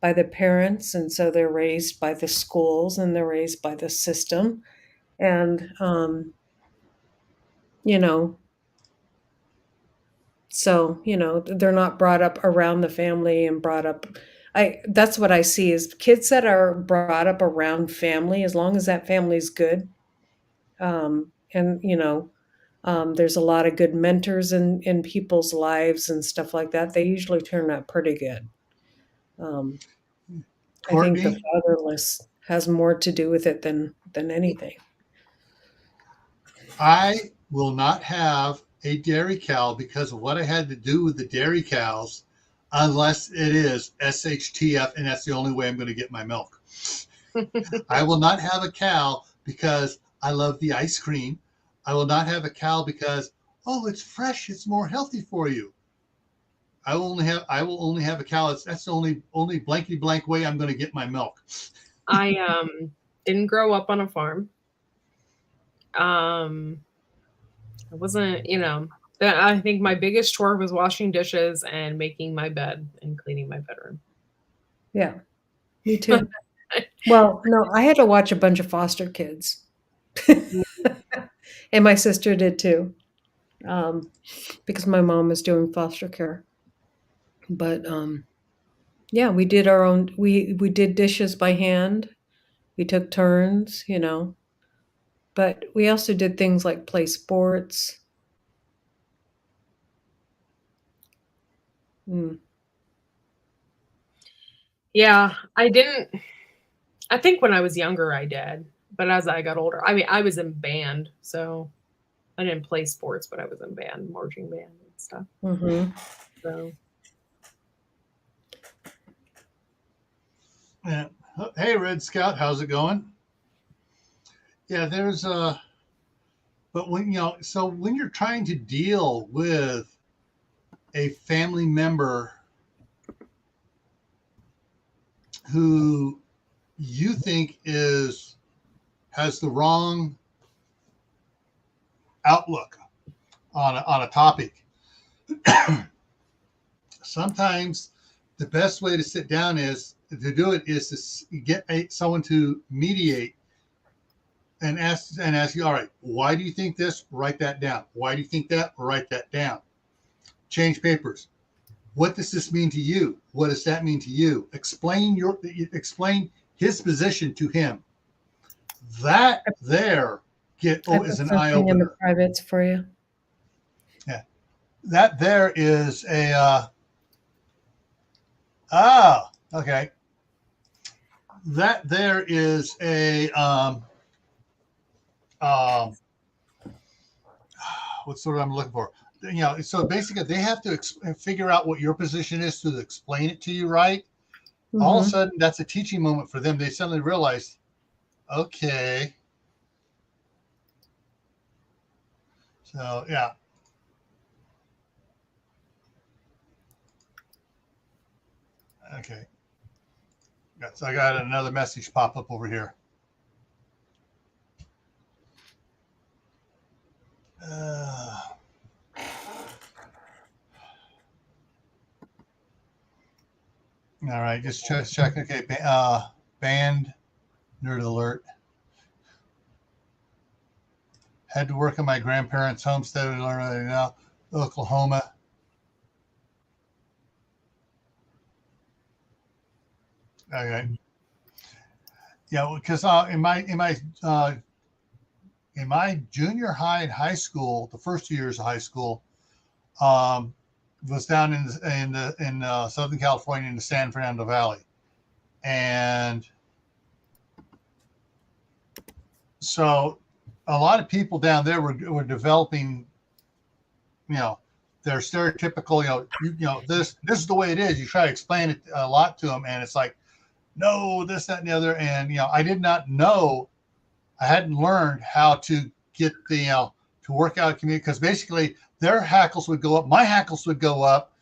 by the parents, and so they're raised by the schools and they're raised by the system. And So, they're not brought up around the family and brought up. That's what I see is kids that are brought up around family, as long as that family's good. And, there's a lot of good mentors in people's lives and stuff like that. They usually turn out pretty good. I think the Courtney, fatherless has more to do with it than anything. I will not have a dairy cow because of what I had to do with the dairy cows, unless it is SHTF, and that's the only way I'm going to get my milk. I will not have a cow because I love the ice cream. I will not have a cow because, oh, it's fresh, it's more healthy for you. I will only have a cow. That's the only blankety blank way I'm going to get my milk. I didn't grow up on a farm. I wasn't, I think my biggest chore was washing dishes and making my bed and cleaning my bedroom. Yeah, me too. Well, no, I had to watch a bunch of foster kids. And my sister did too, because my mom was doing foster care. But yeah, we did our own. We did dishes by hand. We took turns, But we also did things like play sports. Yeah, I didn't. I think when I was younger, I did. But as I got older, I was in band, so I didn't play sports, but I was in band, marching band and stuff. Mm-hmm. So. Yeah. Hey, Red Scout, how's it going? Yeah, there's but when when you're trying to deal with a family member who you think has the wrong outlook on a topic, sometimes the best way to sit down is to get someone to mediate and ask you, all right, why do you think this? Write that down. Why do you think that? Write that down. Change papers. What does this mean to you? What does that mean to you? Explain his position to him. That there is an eye opener. In the privates for you. Yeah, that there is a. Okay. That there is a. What's the word I'm looking for? So basically they have to figure out what your position is to explain it to you, right? Mm-hmm. All of a sudden, that's a teaching moment for them. They suddenly realize, okay. So, yeah. Okay. So I got another message pop up over here. All right, just check. Okay, banned nerd alert. Had to work at my grandparents' homestead in Oklahoma. Okay. Yeah, because in my junior high and high school, the first 2 years of high school, was down in Southern California in the San Fernando Valley, and so a lot of people down there were developing, their stereotypical, this is the way it is. You try to explain it a lot to them, and it's like, no, this, that, and the other, and I did not know. I hadn't learned how to get to work out a community, because basically their hackles would go up, my hackles would go up,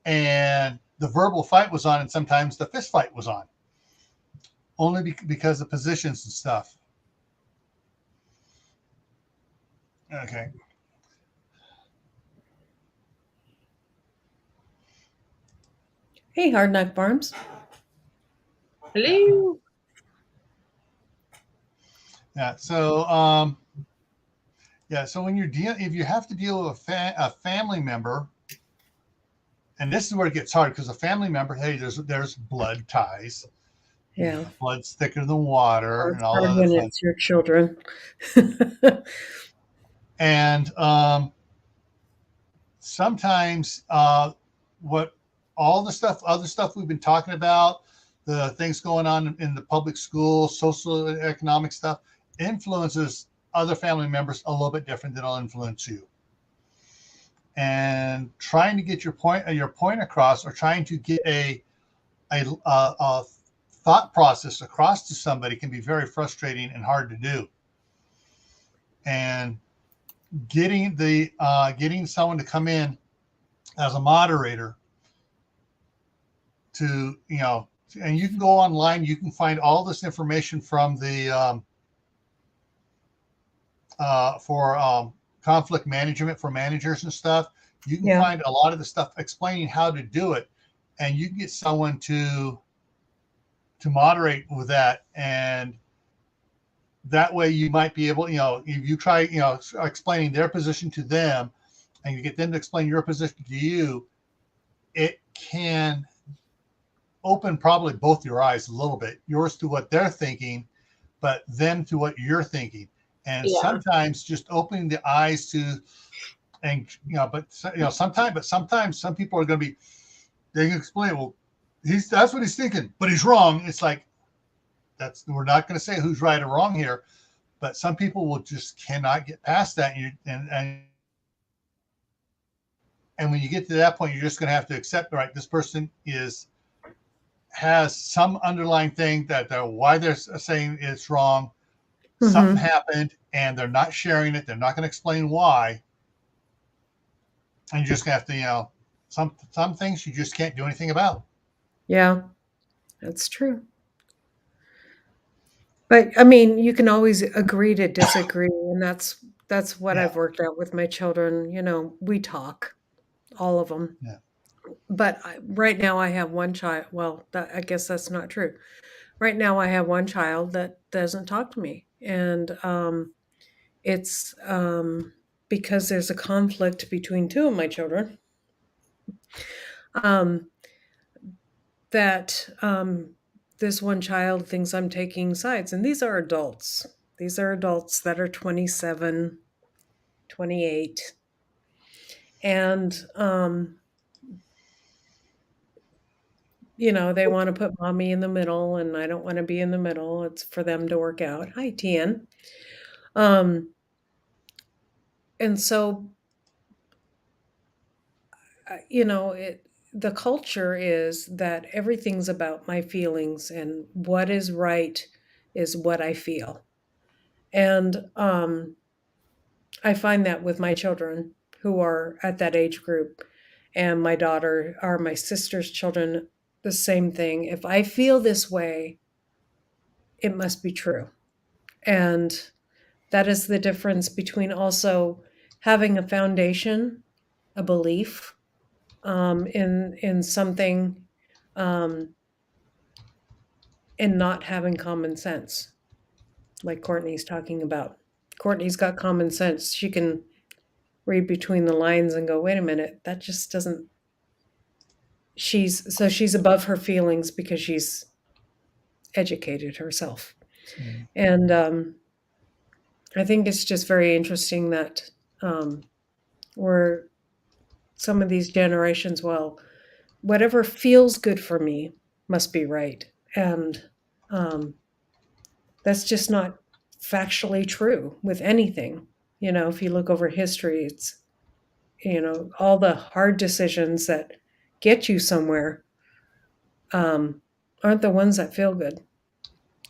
and the verbal fight was on, and sometimes the fist fight was on, only because of positions and stuff. Okay. Hey, Hard Knock Farms. Hello. Yeah. So, so when if you have to deal with a family member and this is where it gets hard because a family member, hey, there's blood ties. Yeah. Blood's thicker than water, It's and all hard other when fun. it's your children. And sometimes what all the other stuff we've been talking about, the things going on in the public school, social and economic stuff, influences other family members a little bit different than it'll influence you. And trying to get your point across, or trying to get a thought process across to somebody, can be very frustrating and hard to do. And getting someone to come in as a moderator to, and you can go online, you can find all this information from the for conflict management for managers and stuff. You can find a lot of the stuff explaining how to do it, and you can get someone to moderate with that. And that way you might be able, if you try, explaining their position to them, and you get them to explain your position to you, it can open probably both your eyes a little bit, yours to what they're thinking, but them to what you're thinking. And sometimes just opening the eyes to, and sometimes some people are going to be, they can explain, well, that's what he's thinking, but he's wrong. It's like, we're not going to say who's right or wrong here, but some people will just cannot get past that. And when you get to that point, you're just going to have to accept, right, this person has some underlying thing that why they're saying it's wrong. Mm-hmm. Something happened, and they're not sharing it. They're not going to explain why. And you just have to, some things you just can't do anything about. Yeah, that's true. But I mean, you can always agree to disagree, and that's what I've worked out with my children. We talk, all of them. Yeah. But right now I have one child. Well, I guess that's not true. Right now I have one child that doesn't talk to me, and it's because there's a conflict between two of my children. That this one child thinks I'm taking sides, and these are adults. These are adults that are 27, 28, and they want to put mommy in the middle, and I don't want to be in the middle. It's for them to work out. Hi, Tian. And so, the culture is that everything's about my feelings, and what is right is what I feel. And I find that with my children who are at that age group, and my daughter or my sister's children, the same thing. If I feel this way, it must be true. And that is the difference between also having a foundation, a belief in something, and not having common sense, like Courtney's talking about. Courtney's got common sense. She can read between the lines and go, wait a minute, that just doesn't. She's above her feelings because she's educated herself. Mm-hmm. And I think it's just very interesting that we're some of these generations, well, whatever feels good for me must be right. And that's just not factually true with anything. If you look over history, it's, all the hard decisions that get you somewhere aren't the ones that feel good.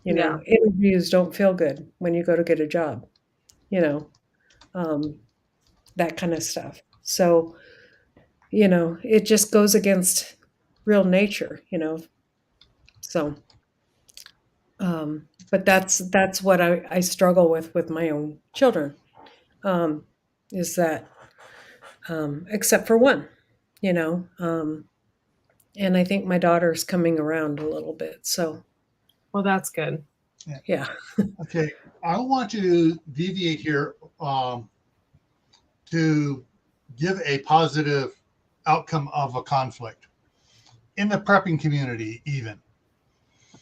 Interviews don't feel good when you go to get a job, that kind of stuff. So, it just goes against real nature, so, but that's what I struggle with my own children, is that, except for one, and I think my daughter's coming around a little bit. So, well, that's good. Yeah. Okay. I want to deviate here to give a positive outcome of a conflict in the prepping community, even.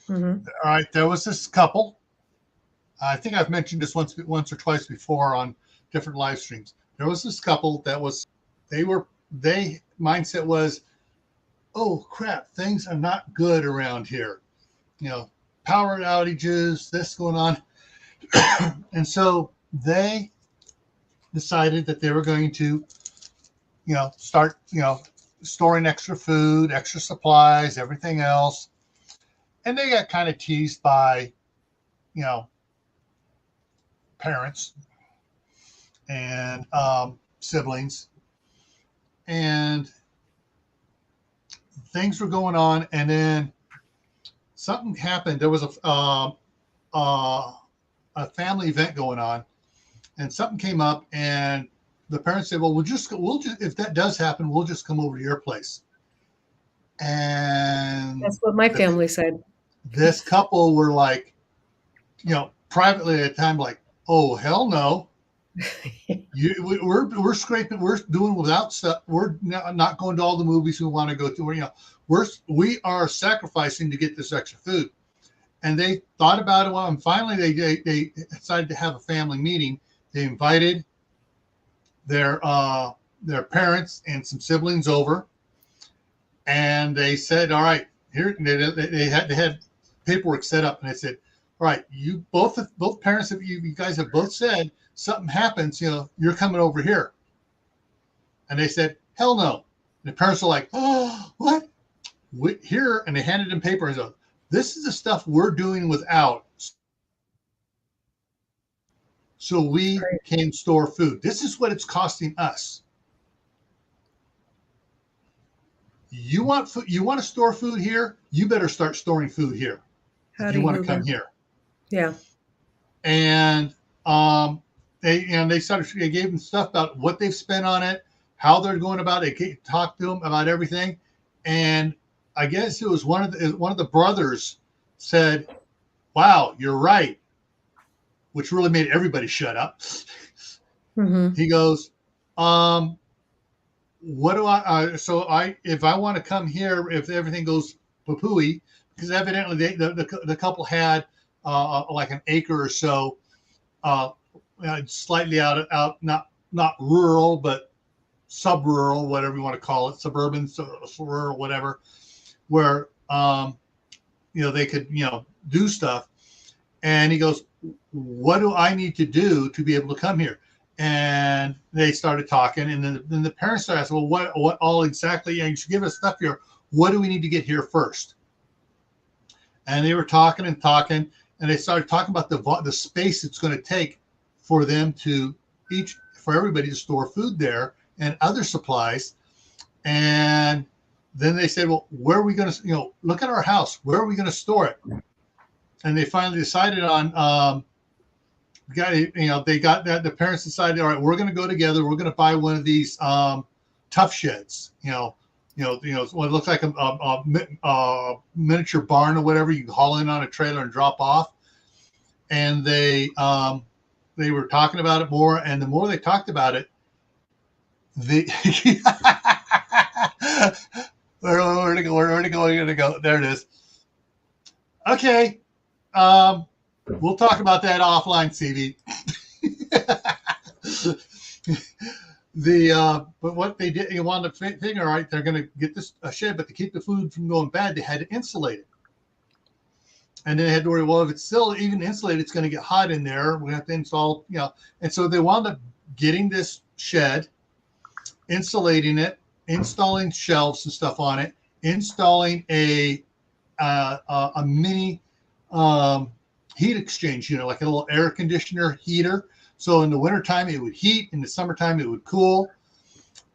Mm-hmm. All right, there was this couple. I think I've mentioned this once or twice before on different live streams. There was this couple that was, they mindset was, oh crap, things are not good around here. You know, power outages, this going on. And so they decided that they were going to, start, storing extra food, extra supplies, everything else. And they got kind of teased by, parents and siblings. And things were going on. And then something happened. There was a family event going on, and something came up, and the parents said, well, we'll just if that does happen, we'll just come over to your place. And that's what my family said. This couple were like, privately at the time, like, oh, hell no. We're scraping, we're doing without stuff. We're not going to all the movies we want to go to. We are sacrificing to get this extra food. And they thought about it well, and finally they decided to have a family meeting. They invited their parents and some siblings over, and they said, all right, here they had paperwork set up, and they said, all right, you both parents of you guys have both said something happens, you're coming over here. And they said, hell no. And the parents were like, oh, what? Here, and they handed them paper and said, this is the stuff we're doing without, so we can store food. This is what it's costing us. You want food? You want to store food here? You better start storing food here. If you want to come here. Yeah. And they gave them stuff about what they've spent on it, how they're going about it. They talked to them about everything, and I guess it was one of the brothers said, wow, you're right, which really made everybody shut up. Mm-hmm. He goes, what do if I want to come here, if everything goes poo-pooey, because evidently the couple had like an acre or so, slightly out, not rural, but sub-rural, whatever you want to call it, suburban, rural, whatever, where they could do stuff. And he goes, what do I need to do to be able to come here? And they started talking, and then the parents started asking, well, what all exactly? You should give us stuff here. What do we need to get here first? And they were talking, and they started talking about the space it's going to take for them for everybody to store food there and other supplies. And then they said, well, where are we going to, look at our house. Where are we going to store it? And they finally decided on, the parents decided, all right, we're going to go together. We're going to buy one of these tough sheds, what looks like a miniature barn or whatever. You can haul in on a trailer and drop off. And they were talking about it more, and the more they talked about it, where to go? There it is. Okay. We'll talk about that offline, CV. But what they did, you wanted to figure, all right, they're going to get this a shed, but to keep the food from going bad, they had to insulate it. And then they had to worry, well, if it's still even insulated, it's going to get hot in there. We have to install, And so they wound up getting this shed, insulating it, installing shelves and stuff on it, installing a mini heat exchange unit, like a little air conditioner heater. So in the wintertime, it would heat. In the summertime, it would cool.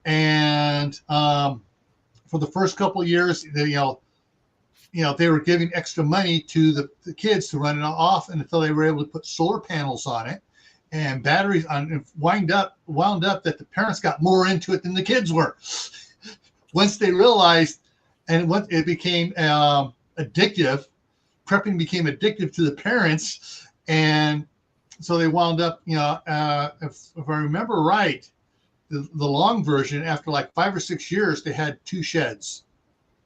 And for the first couple of years, they were giving extra money to the kids to run it off until they were able to put solar panels on it and batteries on, and wound up that the parents got more into it than the kids were. Once they realized, and what it became addictive, prepping became addictive to the parents. And so they wound up, if I remember right, the long version, after like 5 or 6 years, they had 2 sheds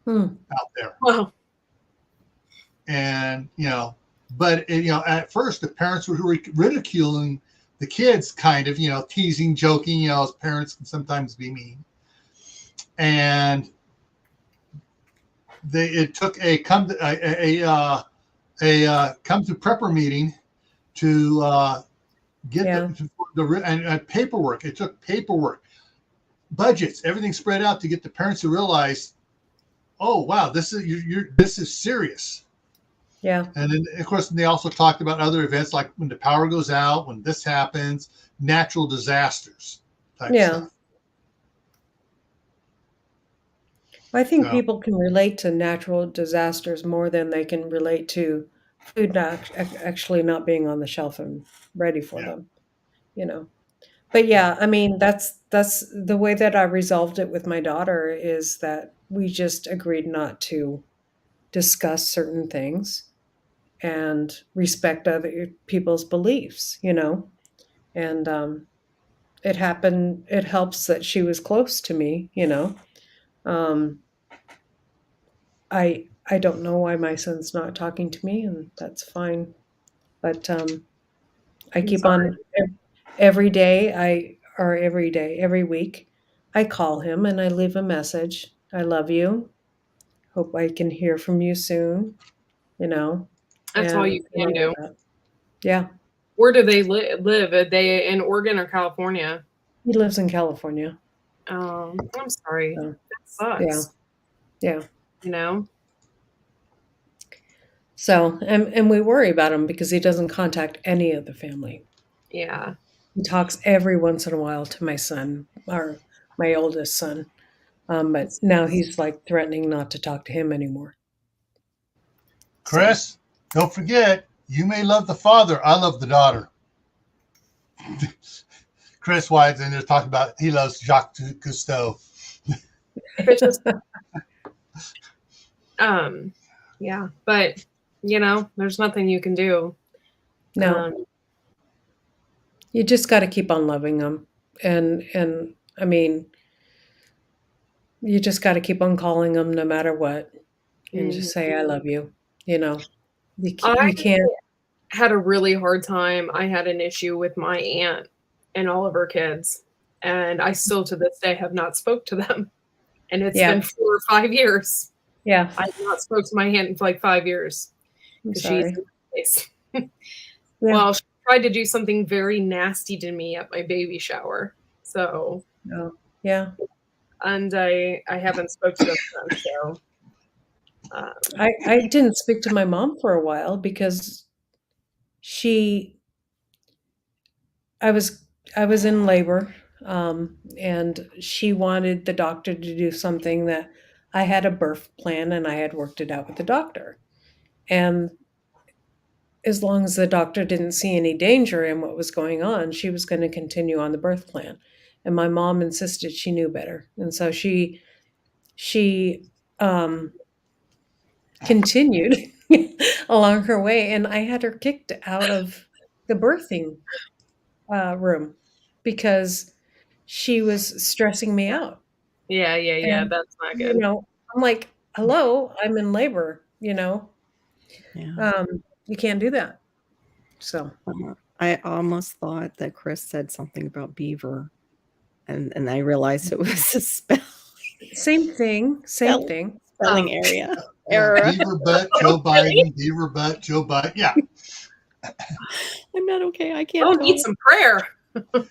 out there. Wow. And, but, at first the parents were ridiculing the kids, kind of, teasing, joking, as parents can sometimes be mean. And it took a come to prepper meeting to get the paperwork. It took paperwork, budgets, everything spread out to get the parents to realize, oh wow, this is serious. Yeah. And then of course they also talked about other events like when the power goes out, when this happens, natural disasters type stuff. I think people can relate to natural disasters more than they can relate to food actually not being on the shelf and ready for them, But yeah, I mean, that's the way that I resolved it with my daughter, is that we just agreed not to discuss certain things and respect other people's beliefs, and it happened. It helps that she was close to me, I don't know why my son's not talking to me, and that's fine. But I keep on every week, I call him and I leave a message. I love you. Hope I can hear from you soon. That's all you can do. Yeah. Where do they live? Are they in Oregon or California? He lives in California. Oh, I'm sorry. So, that sucks. Yeah. So, and we worry about him because he doesn't contact any of the family. Yeah. He talks every once in a while to my son, or my oldest son. But now he's like threatening not to talk to him anymore. Chris, don't forget, you may love the father. I love the daughter. Chris White's in there talking about he loves Jacques Cousteau. Yeah, but there's nothing you can do. No. You just got to keep on loving them. And I mean, you just got to keep on calling them no matter what. And just say, I love you. You can't. Had a really hard time. I had an issue with my aunt and all of her kids. And I still to this day have not spoke to them. And it's been 4 or 5 years. Yeah. I have not spoke to my aunt in like 5 years. I'm sorry. Well, she tried to do something very nasty to me at my baby shower. So yeah. And I haven't spoken to them since, so I didn't speak to my mom for a while because I was in labor, and she wanted the doctor to do something that I had a birth plan and I had worked it out with the doctor. And as long as the doctor didn't see any danger in what was going on, she was going to continue on the birth plan. And my mom insisted she knew better. And so she continued along her way, and I had her kicked out of the birthing room because she was stressing me out. Yeah. And, that's not good. I'm like, hello, I'm in labor, Yeah. You can't do that. So I almost thought that Chris said something about beaver, and I realized it was a same thing. spelling error. Beaver butt, Joe Biden. Beaver butt, Joe Biden. Yeah. I'm not okay. I can't. Oh, need some prayer.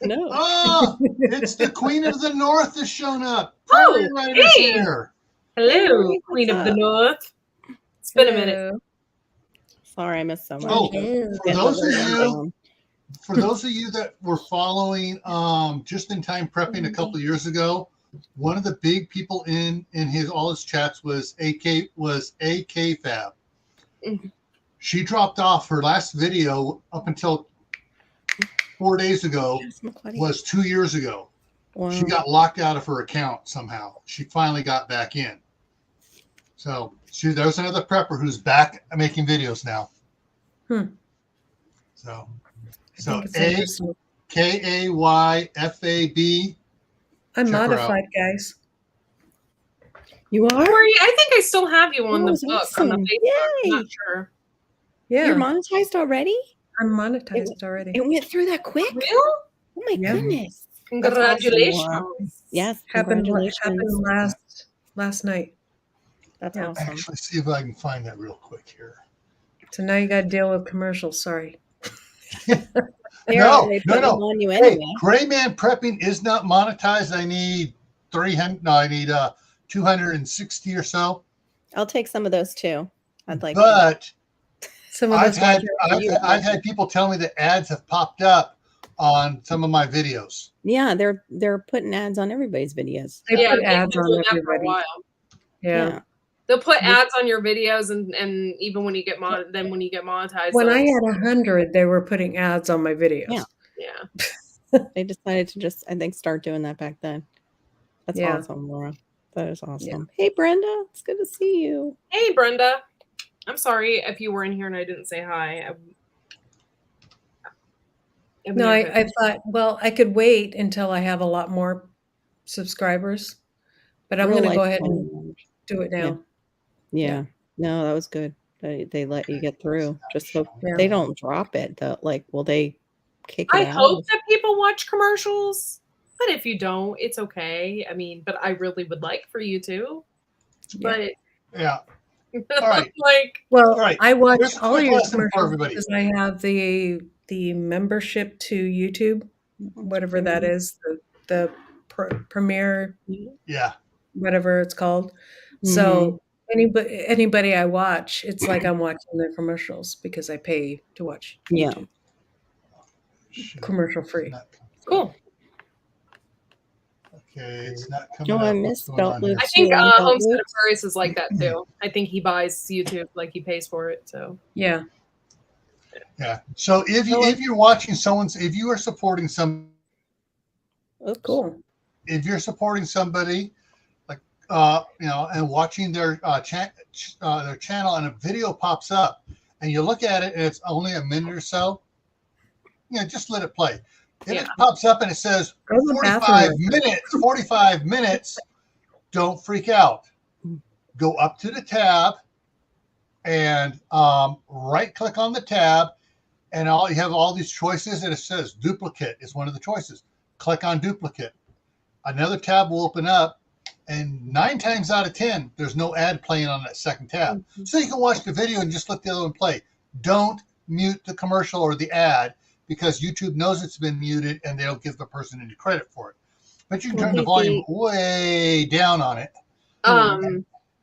No. Oh, it's the Queen of the North has shown up. Prairie Riders here. Hello, Queen of the North. It's been a minute. Sorry, I missed so much. Oh, for those of you that were following just in time prepping a couple of years ago, one of the big people in all his chats was AK Fab. She dropped off. Her last video up until 4 days ago was 2 years ago. Wow. She got locked out of her account somehow. She finally got back in. So there's another prepper who's back making videos now. So KAYFAB I'm Check her out. modified, guys. You are? Corey, I think I still have you on Oh, the that's book on the awesome. Facebook. I'm Yay. not sure. Yeah, You're monetized already? I'm monetized already. It went through that quick? Real? Oh my Yeah. goodness. Congratulations. That's awesome, Laura. Yes, Happened congratulations. last night. That's Yeah. awesome. Actually, see if I can find that real quick here. So now you got to deal with commercials. Sorry. No. They put them on you Hey, anyway. Gray Man Prepping is not monetized. I need 300. No, I need 260 or so. I'll take some of those too. I'd like to. But Some of I've those had people tell me that ads have popped up on some of my videos. Yeah, they're putting ads on everybody's videos. They put ads been on doing that for a everybody. while. Yeah. They'll put ads on your videos, and even when you get monetized, When they'll- I had 100, they were putting ads on my videos. Yeah. yeah. They decided to just, I think, start doing that back then. That's Yeah. awesome, Laura. That is awesome. Hey, Brenda. It's good to see you. Hey, Brenda. I'm sorry if you were in here and I didn't say hi. No, I thought, well, I could wait until I have a lot more subscribers, but I'm going to go ahead and do it now. Yeah. No, that was good. They let you get through. Just hope they don't drop it. Though. Like, will they kick it out? I hope that people watch commercials, but if you don't, it's okay. I mean, but I really would like for you to. But yeah. All right. Well, all right. I watch Here's a all quick your lesson for commercials everybody. because I have the membership to YouTube, whatever that is, the premiere, whatever it's called. So anybody I watch, it's like I'm watching their commercials because I pay to watch YouTube. Commercial free. Cool. Okay, it's not coming Oh, I up. missed What's going on here? I think Homestead Aquarius is like that too. I think he buys YouTube, like he pays for it. So yeah. So if you're watching if you are supporting some, cool. If you're supporting somebody, like and watching their channel, and a video pops up, and you look at it, and it's only a minute or so, just let it play. If it pops up and it says 45 minutes, don't freak out. Go up to the tab and right click on the tab, and you have all these choices, and it says duplicate is one of the choices. Click on duplicate. Another tab will open up, and 9 times out of 10, there's no ad playing on that second tab. So you can watch the video and just let the other one play. Don't mute the commercial or the ad, because YouTube knows it's been muted and they don't give the person any credit for it. But you can turn the volume way down on it.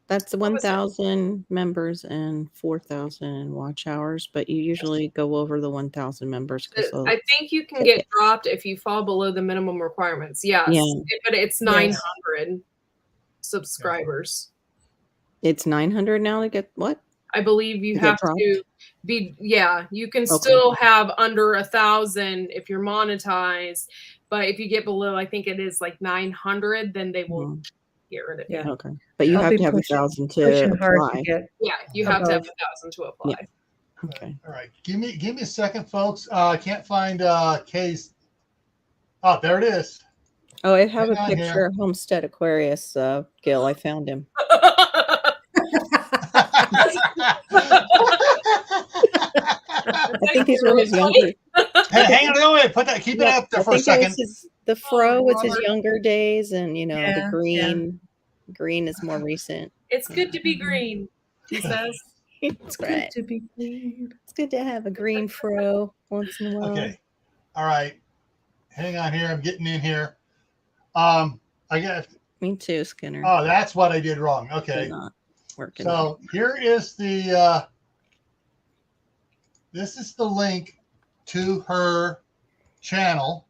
That's 1,000 members and 4,000 watch hours, but you usually go over the 1,000 members. I think you can get dropped if you fall below the minimum requirements. Yes, but it's 900 subscribers. It's 900 now to get what? I believe you have to be, you can still have under 1,000 if you're monetized, but if you get below, I think it is like 900, then they will get rid of it. Yeah. Okay. But you have to have 1,000 to apply. You have to have 1,000 to apply. Yeah. Okay. All right. Give me a second, folks. I can't find case. Oh, there it is. Oh, I have a picture of Homestead Aquarius, Gil. I found him. I think these are his younger. Hey, hang on, keep it up there for a second. The fro was his younger days, and the green is more recent. It's good to be green, he says. It's good to be green. It's good to have a green fro once in a while. Okay. All right. Hang on here. I'm getting in here. I got. Me too, Skinner. Oh, that's what I did wrong. Okay. Not working. So here is the. This is the link to her channel.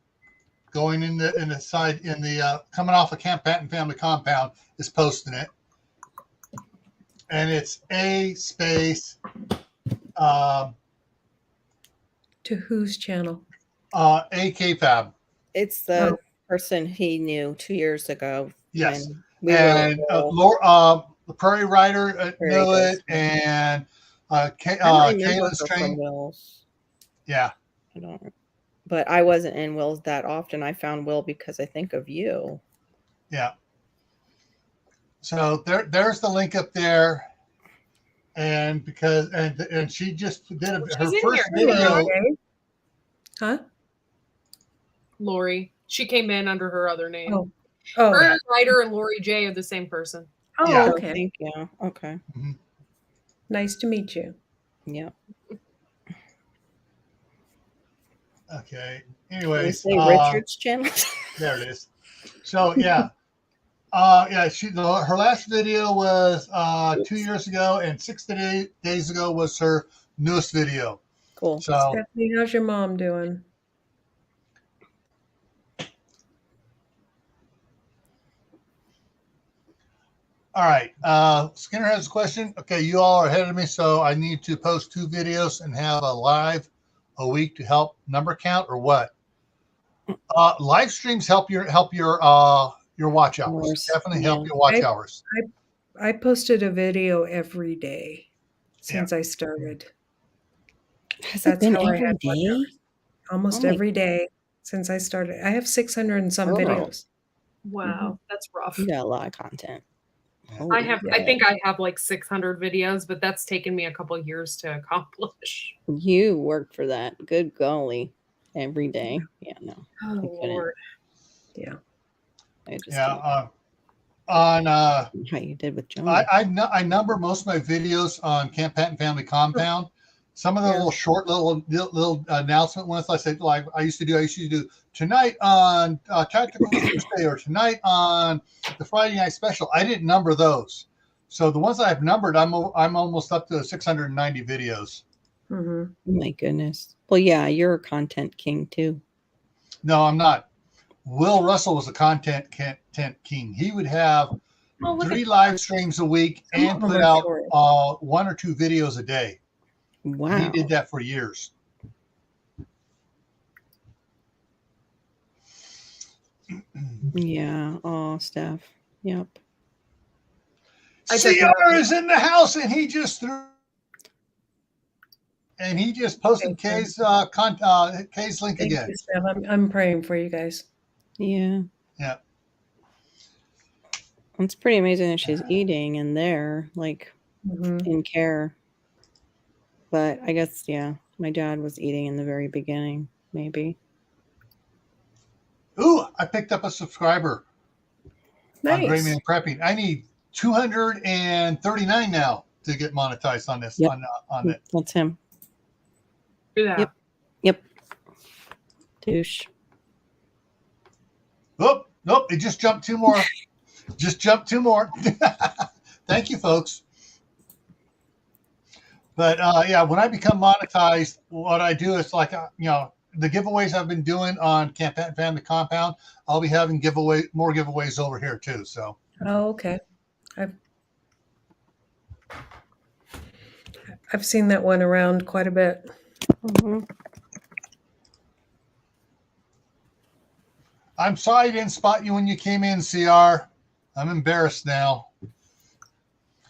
Going in the side in the coming off of Camp Patton Family Compound is posting it, and it's a space. To whose channel? AK Fab. It's the person he knew 2 years ago. Yes, and Laura, the Prairie Rider knew it, and Kayla's trained. Yeah, I don't. But I wasn't in Will's that often. I found Will because I think of you. Yeah. So there's the link up there. And because and she just did her in first here. video. Huh? Lori. She came in under her other name. Oh. Oh. Her Ryder and Lori J are the same person. Oh, Yeah. okay. Thank you. Okay. Mhm. Nice to meet you. Yep. Okay. Can you Anyways, say Richard's channel? there it is. So yeah. Her last video was 2 years ago, and 6 days ago was her newest video. Cool. So Stephanie, how's your mom doing? all right. Skinner has a question. Okay, you all are ahead of me, so I need to post 2 videos and have a live a week to help number count, or what? Live streams help your watch hours. Definitely help your watch hours. I posted a video every day since I started. Has it been every day? Almost every day since I started. I have 600 and some videos. Wow, that's rough. You got a lot of content. I think I have like 600 videos, but that's taken me a couple of years to accomplish. You work for that. Good golly. Every day. Yeah, no. Oh, Lord. Yeah. On how you did with John. I number most of my videos on Camp Patton Family Compound. Some of the little short little announcement ones, like I used to do tonight on Tactical Tuesday, or tonight on the Friday night special. I didn't number those, so the ones that I've numbered, I'm almost up to 690 videos. Mm-hmm. Oh my goodness. Well, yeah, you're a content king too. No, I'm not. Will Russell was a content king. He would have 3 live streams a week and put out 1 or 2 videos a day. Wow. And he did that for years. Yeah. Oh, Steph. Yep. CR is in the house, and he just posted Kay's link Thank again. you, Steph. I'm praying for you guys. Yeah. Yeah. It's pretty amazing that she's eating and there, like, in care. But I guess, yeah, my dad was eating in the very beginning, maybe. Ooh, I picked up a subscriber on Nice. Gravy and Prepping. I need 239 now to get monetized on this. Yep. On it. That's him. Do that. Yep. Douche. Nope. It just jumped 2 more. Just jumped 2 more. Thank you, folks. But yeah, when I become monetized, what I do is like the giveaways I've been doing on Camp Patton Family Compound, I'll be having more giveaways over here too. So. Oh, okay. I've seen that one around quite a bit. Mm-hmm. I'm sorry I didn't spot you when you came in, CR. I'm embarrassed now.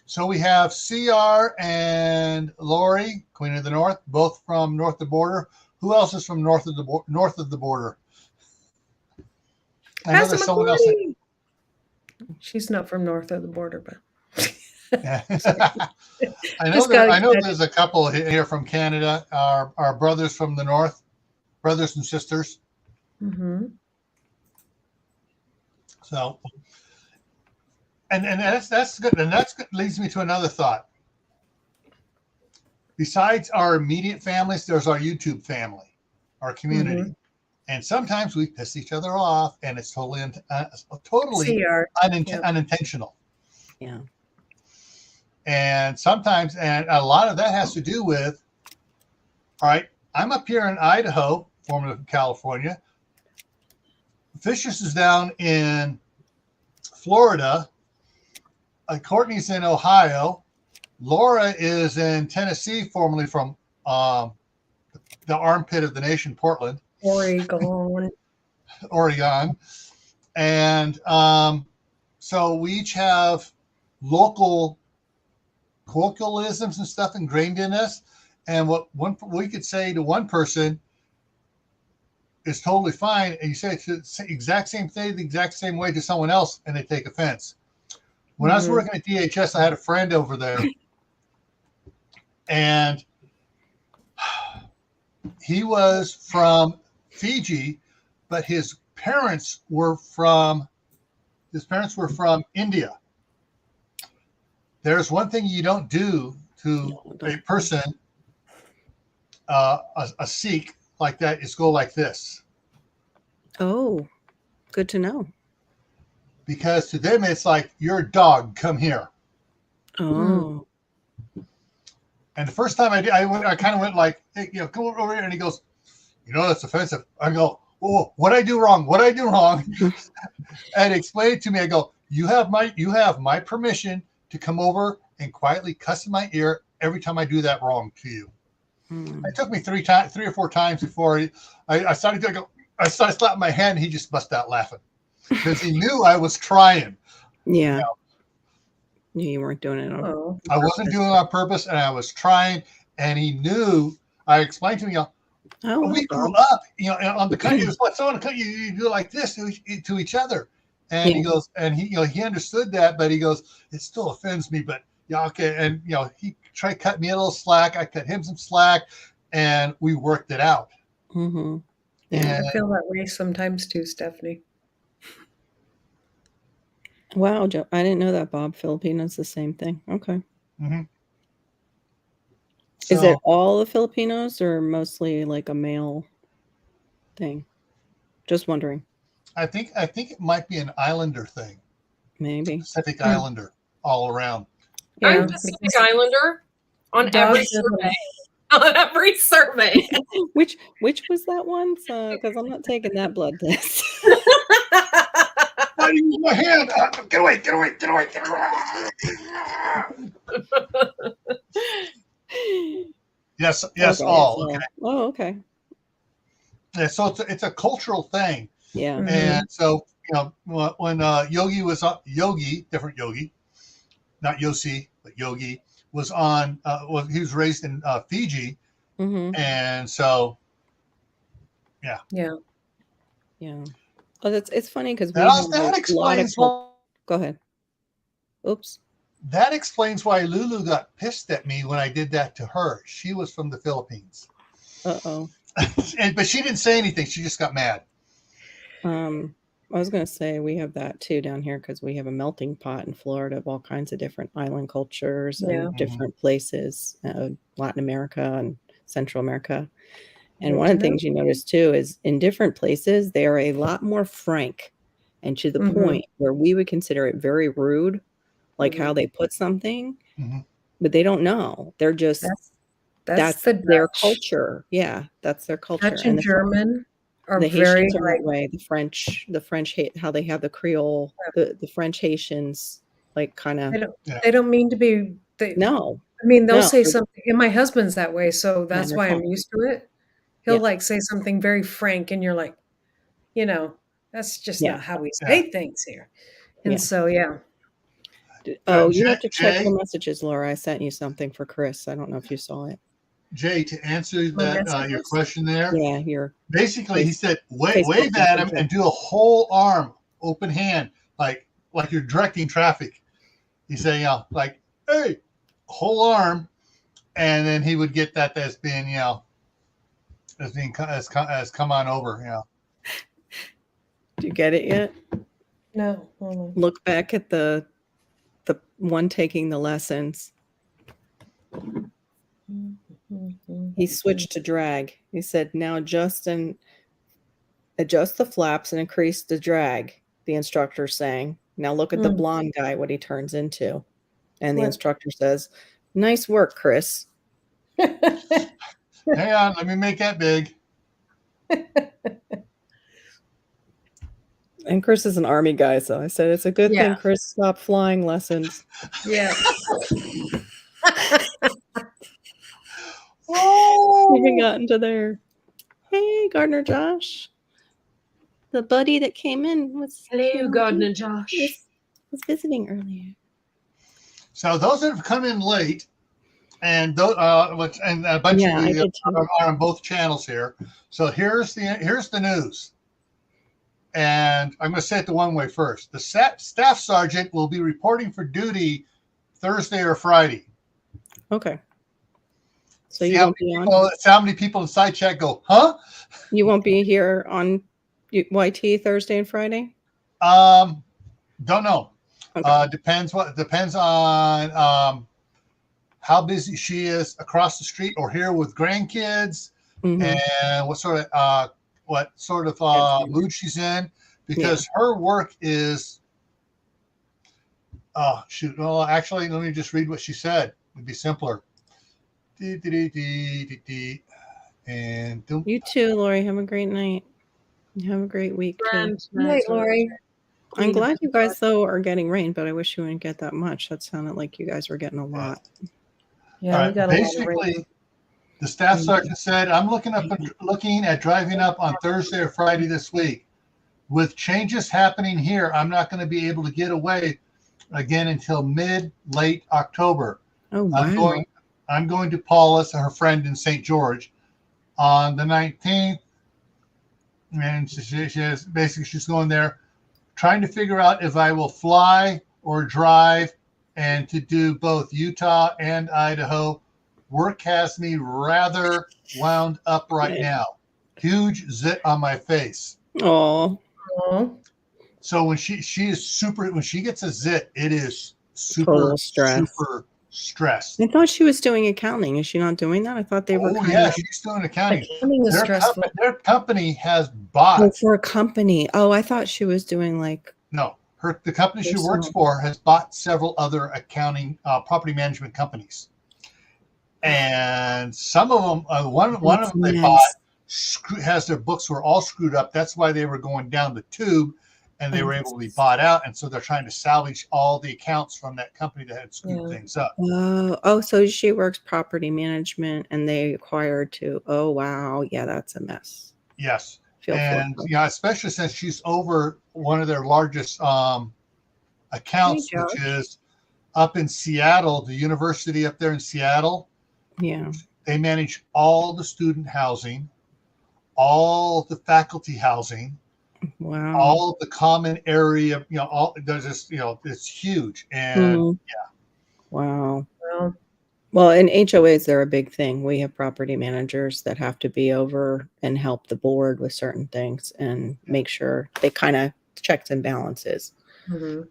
So we have CR and Lori, Queen of the North, both from north of the border. Who else is from north of the border? I know there's someone else. She's not from north of the border, but I know there's a couple here from Canada. Our brothers from the north, brothers and sisters. Mm-hmm. So, and that's good, and that's good. Leads me to another thought. Besides our immediate families, there's our YouTube family, our community, and sometimes we piss each other off, and it's totally unintentional. Yeah. And sometimes, and a lot of that has to do with, all right, I'm up here in Idaho, formerly California. Vicious is down in Florida. Courtney's in Ohio. Laura is in Tennessee, formerly from the armpit of the nation, Portland. Oregon. And so we each have local colloquialisms and stuff ingrained in us. And what we could say to one person is totally fine, and you say it's the exact same thing, the exact same way to someone else, and they take offense. When I was working at DHS, I had a friend over there, and he was from Fiji, but his parents were from India. There's one thing you don't do to a person, a Sikh like that, is go like this. Oh, good to know. Because to them it's like, you're a dog, come here. Oh. And the first time I did, I kind of went like, hey, come over here, and he goes, that's offensive. I go, oh, what I do wrong? What I do wrong? And explain it to me. I go, you have my permission to come over and quietly cuss in my ear every time I do that wrong to you. It took me 3 or 4 times before I started to go. I started slapping my hand, and he just bust out laughing because he knew I was trying. Yeah. You weren't doing it on purpose. I wasn't doing it on purpose, and I was trying, and he knew. I explained to him, we grew up, on the country. It was like, so on the country, you do like this to each other. And he goes, and he understood that, but he goes, it still offends me, but okay. And he tried to cut me a little slack. I cut him some slack, and we worked it out. Mm-hmm. Yeah, I feel that way sometimes too, Stephanie. Wow, Joe, I didn't know that, Bob. Filipinos the same thing. Okay. Mm-hmm. Is it all the Filipinos or mostly like a male thing? Just wondering. I think it might be an Islander thing. Maybe. Pacific Islander all around. Yeah, I'm Pacific Islander on every survey. On every survey. Which was that one? Because I'm not taking that blood test. Why do you use my hand? Get away. Yes, okay, all. Okay. Oh, okay. Yeah, so it's a cultural thing. Yeah. And so, when Yogi was on, different Yogi, not Yossi, but Yogi was on, he was raised in Fiji. Mm-hmm. And so, yeah. Oh, it's funny because that explains why. Go ahead. Oops. That explains why Lulu got pissed at me when I did that to her. She was from the Philippines. Uh-oh. But she didn't say anything. She just got mad. I was going to say we have that too down here because we have a melting pot in Florida of all kinds of different island cultures and different places, Latin America and Central America. And one of the things you notice too is in different places, they are a lot more frank and to the point where we would consider it very rude, like how they put something, but they don't know. They're just, that's their culture. Yeah, that's their culture. Dutch and German are the very Haitians are that way. The French hate how they have the Creole, the French Haitians, like kind of. They don't mean to be. No. I mean, they'll say something, and my husband's that way, so that's why I'm used to it. He'll like say something very frank, and you're like, that's just not how we say things here. And so, Oh, you have to check the messages, Laura. I sent you something for Chris. I don't know if you saw it. Jay, to answer that your question there, basically he said wave at him and do a whole arm, open hand, like you're directing traffic. He's saying, like, hey, whole arm, and then he would get that as being, as come on over, Do you get it yet? No. Look back at the one taking the lessons. He switched to drag. He said, now adjust the flaps and increase the drag, the instructor's saying. Now look at the blonde guy, what he turns into. And the instructor says, nice work, Chris. Hang on, let me make that big. And Chris is an Army guy, so I said, it's a good thing Chris stopped flying lessons. Yeah. Even got into there. Hey, Gardner Josh. The buddy that came in was Gardner Josh. Was visiting earlier. So those that have come in late, and and a bunch Yeah, of I you did too. are on both channels here. So here's the news, and I'm going to say it the one way first. The staff sergeant will be reporting for duty Thursday or Friday. Okay. So See you won't be on? how many people in side chat go, huh? You won't be here on YT Thursday and Friday? Don't know. Okay. Depends on how busy she is across the street or here with grandkids, and what sort of mood she's in, because her work is. Oh shoot! Well, actually, let me just read what she said. It'd be simpler. And you too, Lori. Have a great night. Have a great week too. Night, Lori. I'm glad you guys though are getting rain, but I wish you wouldn't get that much. That sounded like you guys were getting a lot. Yeah, we got basically, a lot of rain. the staff sergeant said, "I'm looking at driving up on Thursday or Friday this week. With changes happening here, I'm not going to be able to get away again until late October. Oh wow! I'm going to Paula's, her friend in St. George, on the 19th, and she's going there, trying to figure out if I will fly or drive, and to do both Utah and Idaho. Work has me rather wound up right now. Huge zit on my face." Oh. So when she gets a zit, it is super stressed. I thought she was doing accounting. Is she not doing that? I thought they were. She's doing accounting. Accounting is stressful. Their company has bought for a company. Oh, I thought she was doing like. No, the company she works for has bought several other accounting property management companies, and some of them, one of them they bought has their books were all screwed up. That's why they were going down the tube, and they were able to be bought out. And so they're trying to salvage all the accounts from that company that had screwed things up. Oh, so she works property management, and they acquired too. Oh wow, yeah, that's a mess. Yes, especially since she's over one of their largest accounts, which is up in Seattle, the university up there in Seattle. Yeah, they manage all the student housing, all the faculty housing, all the common area, there's this, it's huge. And Wow. Well, in HOAs, they're a big thing. We have property managers that have to be over and help the board with certain things and make sure they kind of checks and balances. Mm-hmm.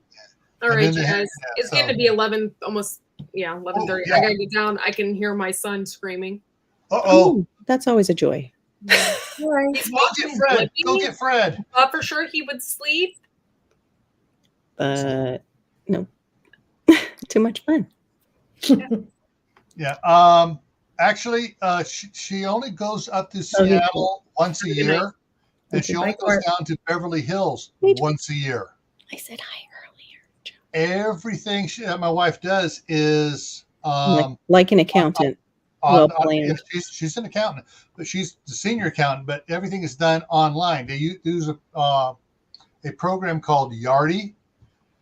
All right, you guys. It's getting to be 11, almost, 11:30. I gotta get down. I can hear my son screaming. Oh, that's always a joy. He's watching Fred. Go get Fred. Thought for sure he would sleep. No. Too much fun. Yeah. Actually, she only goes up to Seattle once a year, and she only goes down to Beverly Hills once a year. I said hi earlier. Everything my wife does is like an accountant. She's an accountant, but she's the senior accountant. But everything is done online. They use a program called Yardi,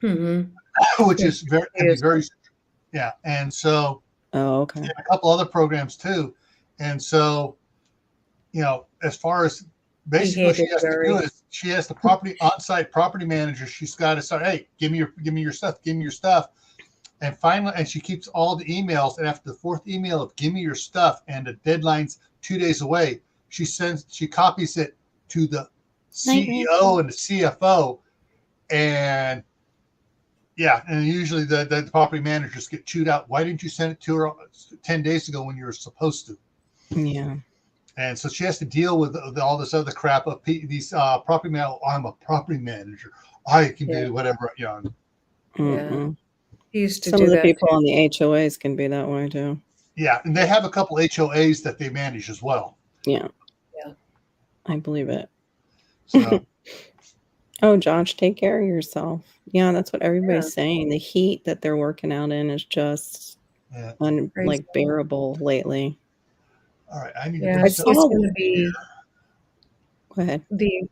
which is very. And so. Oh, okay. And a couple other programs too, and so, as far as basically what she has to do is she has the on-site property manager. She's got to start. Hey, give me your stuff, and finally, and she keeps all the emails. And after the fourth email of "give me your stuff" and the deadline's 2 days away, she copies it to the CEO and the CFO, and. Yeah, and usually the property managers get chewed out. Why didn't you send it to her 10 days ago when you were supposed to? Yeah. And so she has to deal with all this other crap of these property managers. I'm a property manager. I can do whatever. Yeah. Some of the people on the HOAs can be that way too. Yeah, and they have a couple HOAs that they manage as well. Yeah. I believe it. So. Oh, Josh, take care of yourself. Yeah, that's what everybody's saying. The heat that they're working out in is just bearable lately. All right, I need to. It's going to be. Go ahead.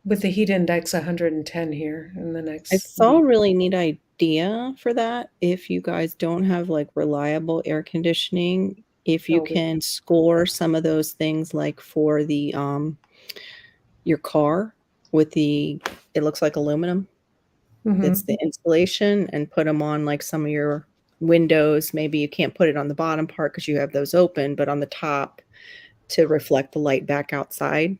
With the heat index 110 here in the next. I saw a really neat idea for that. If you guys don't have reliable air conditioning, if you can score some of those things, like for the your car with it looks like aluminum. It's the insulation, and put them on like some of your windows. Maybe you can't put it on the bottom part because you have those open, but on the top to reflect the light back outside.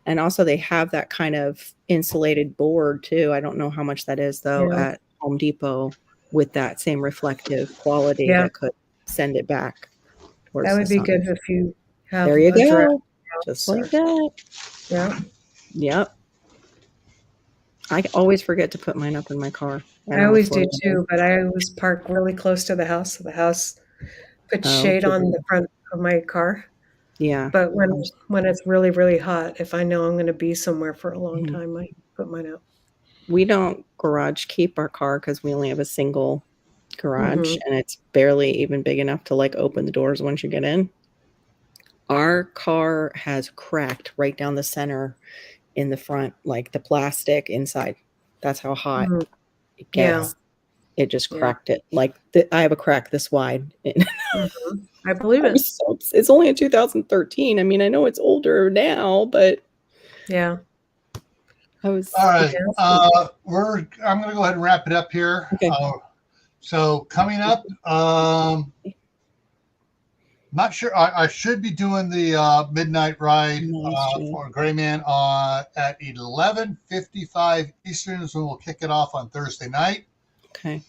And also they have that kind of insulated board too. I don't know how much that is though at Home Depot with that same reflective quality that could send it back. That would be good if you have there you go. Just like that. Yeah. Yep. I always forget to put mine up in my car. I always do too, but I always park really close to the house. So the house puts shade on the front of my car. Yeah. But when it's really, really hot, if I know I'm going to be somewhere for a long time, I put mine out. We don't garage keep our car because we only have a single garage, and it's barely even big enough to like open the doors once you get in. Our car has cracked right down the center in the front, like the plastic inside. That's how hot it gets. It just cracked it. Like I have a crack this wide. I believe it. It's only a 2013. I mean, I know it's older now, but yeah. All right. I'm going to go ahead and wrap it up here. Okay. So coming up, not sure. I should be doing the midnight ride for Gray Man at 11:55 Eastern is when we'll kick it off on Thursday night. Okay.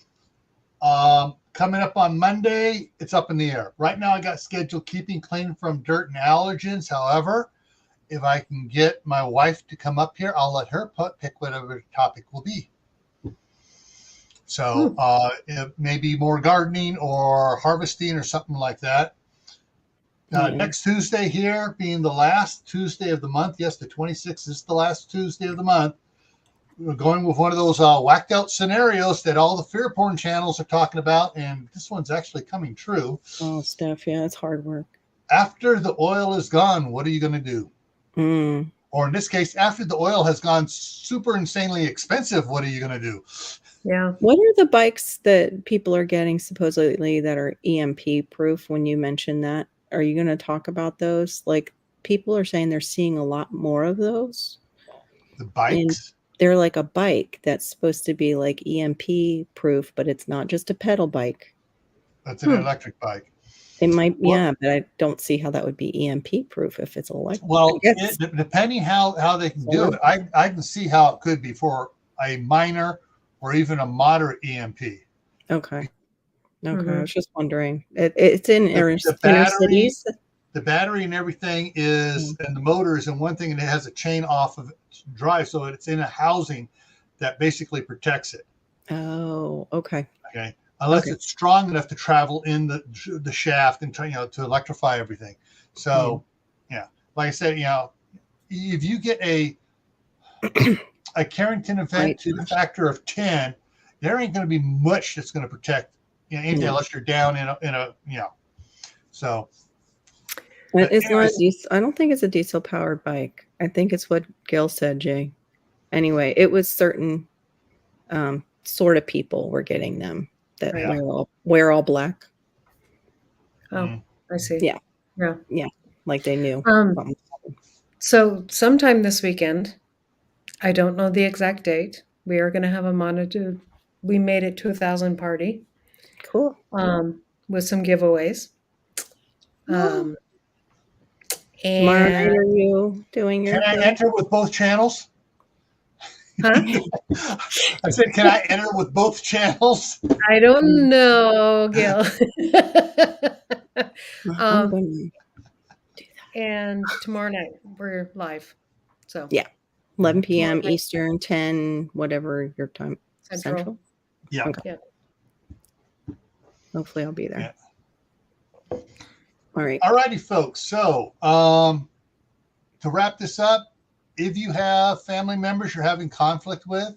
Coming up on Monday, it's up in the air. Right now, I got scheduled keeping clean from dirt and allergens. However, if I can get my wife to come up here, I'll let her pick whatever the topic will be. So it may be more gardening or harvesting or something like that. Next Tuesday here being the last Tuesday of the month. Yes, the 26th is the last Tuesday of the month. We're going with one of those whacked out scenarios that all the fear porn channels are talking about. And this one's actually coming true. Oh, Steph. Yeah, it's hard work. After the oil is gone, what are you going to do? Or in this case, after the oil has gone super insanely expensive, what are you going to do? Yeah. What are the bikes that people are getting supposedly that are EMP proof? When you mentioned that, are you going to talk about those? Like, people are saying they're seeing a lot more of those. The bikes? And they're like a bike that's supposed to be like EMP proof, but it's not just a pedal bike. That's an electric bike. It might, but I don't see how that would be EMP proof if it's electric. Well, depending how they can do it, I can see how it could be for a minor or even a moderate EMP. Okay. I was just wondering. It's in inner cities. The battery and everything is, and the motor is in one thing, and it has a chain off of drive, so it's in a housing that basically protects it. Oh, okay. Okay. Unless it's strong enough to travel in the shaft and to electrify everything. So, like I said, if you get a Carrington event to the factor of 10, there ain't going to be much that's going to protect anything unless you're down in a So. It's not. I don't think it's a diesel powered bike. I think it's what Gil said, Jay. Anyway, it was certain sort of people were getting them that wear all black. Oh, I see. Yeah. Like they knew. So sometime this weekend, I don't know the exact date. We are going to have a monitor. We made it to 1,000 party. Cool. With some giveaways. And Margaret, are you doing your? Can I enter with both channels? Huh? I said, can I enter with both channels? I don't know, Gil. And tomorrow night we're live. So 11 p.m. Eastern, 10 whatever your time. Central. Yeah. Okay. Yeah. Hopefully, I'll be there. Yeah. All right. All righty, folks. So to wrap this up, if you have family members you're having conflict with,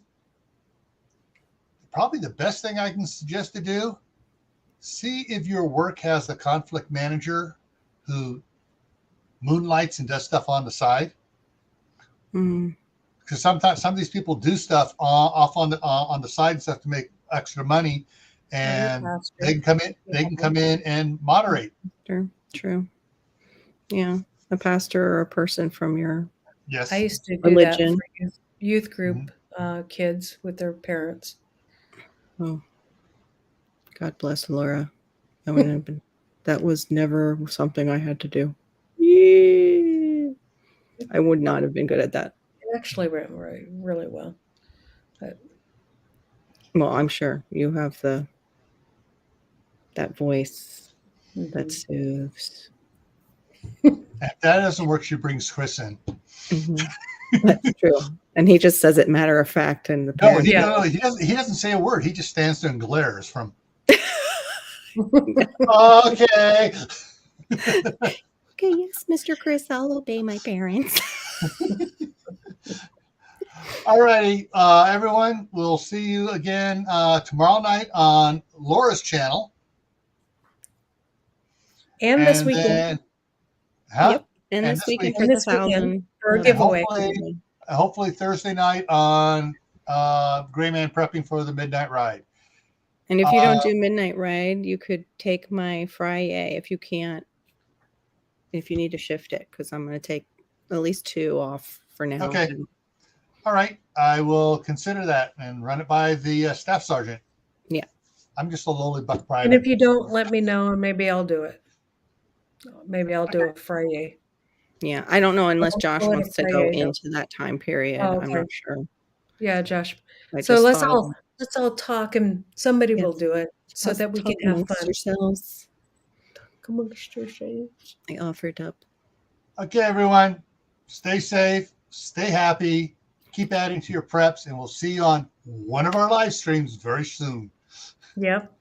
probably the best thing I can suggest to do, see if your work has a conflict manager who moonlights and does stuff on the side. Because sometimes some of these people do stuff off on the side and stuff to make extra money, and they can come in and moderate. Sure. True. Yeah. A pastor or a person from your Yes. I used to do religion. that for youth group kids with their parents. Oh, God bless Laura. That would have been. That was never something I had to do. Yeah. I would not have been good at that. It actually went really well. But Well, I'm sure you have that voice that soothes. If that doesn't work, she brings Chris in. That's true. And he just says it matter of fact. And the No, parents, no, he doesn't say a word. He just stands there and glares from. Okay. Okay, yes, Mr. Chris, I'll obey my parents. All righty, everyone. We'll see you again tomorrow night on Laura's channel. and this weekend. Yep. And this weekend for the 1,000 for a giveaway. Hopefully Thursday night on Gray Man Prepping for the Midnight Ride. And if you don't do Midnight Ride, you could take my Friday if you can't. If you need to shift it, because I'm going to take at least 2 off for now. Okay. All right. I will consider that and run it by the staff sergeant. Yeah. I'm just a lowly buck private. And if you don't, let me know, and maybe I'll do it. Maybe I'll do it Friday. Yeah, I don't know unless Josh wants to go into that time period. Oh, okay. I'm not sure. Yeah, Josh. I So let's all talk, and somebody will do it so that we can have fun. Yourselves. Come amongst yourselves. I offered up. Okay, everyone. Stay safe. Stay happy. Keep adding to your preps, and we'll see you on one of our live streams very soon. Yep.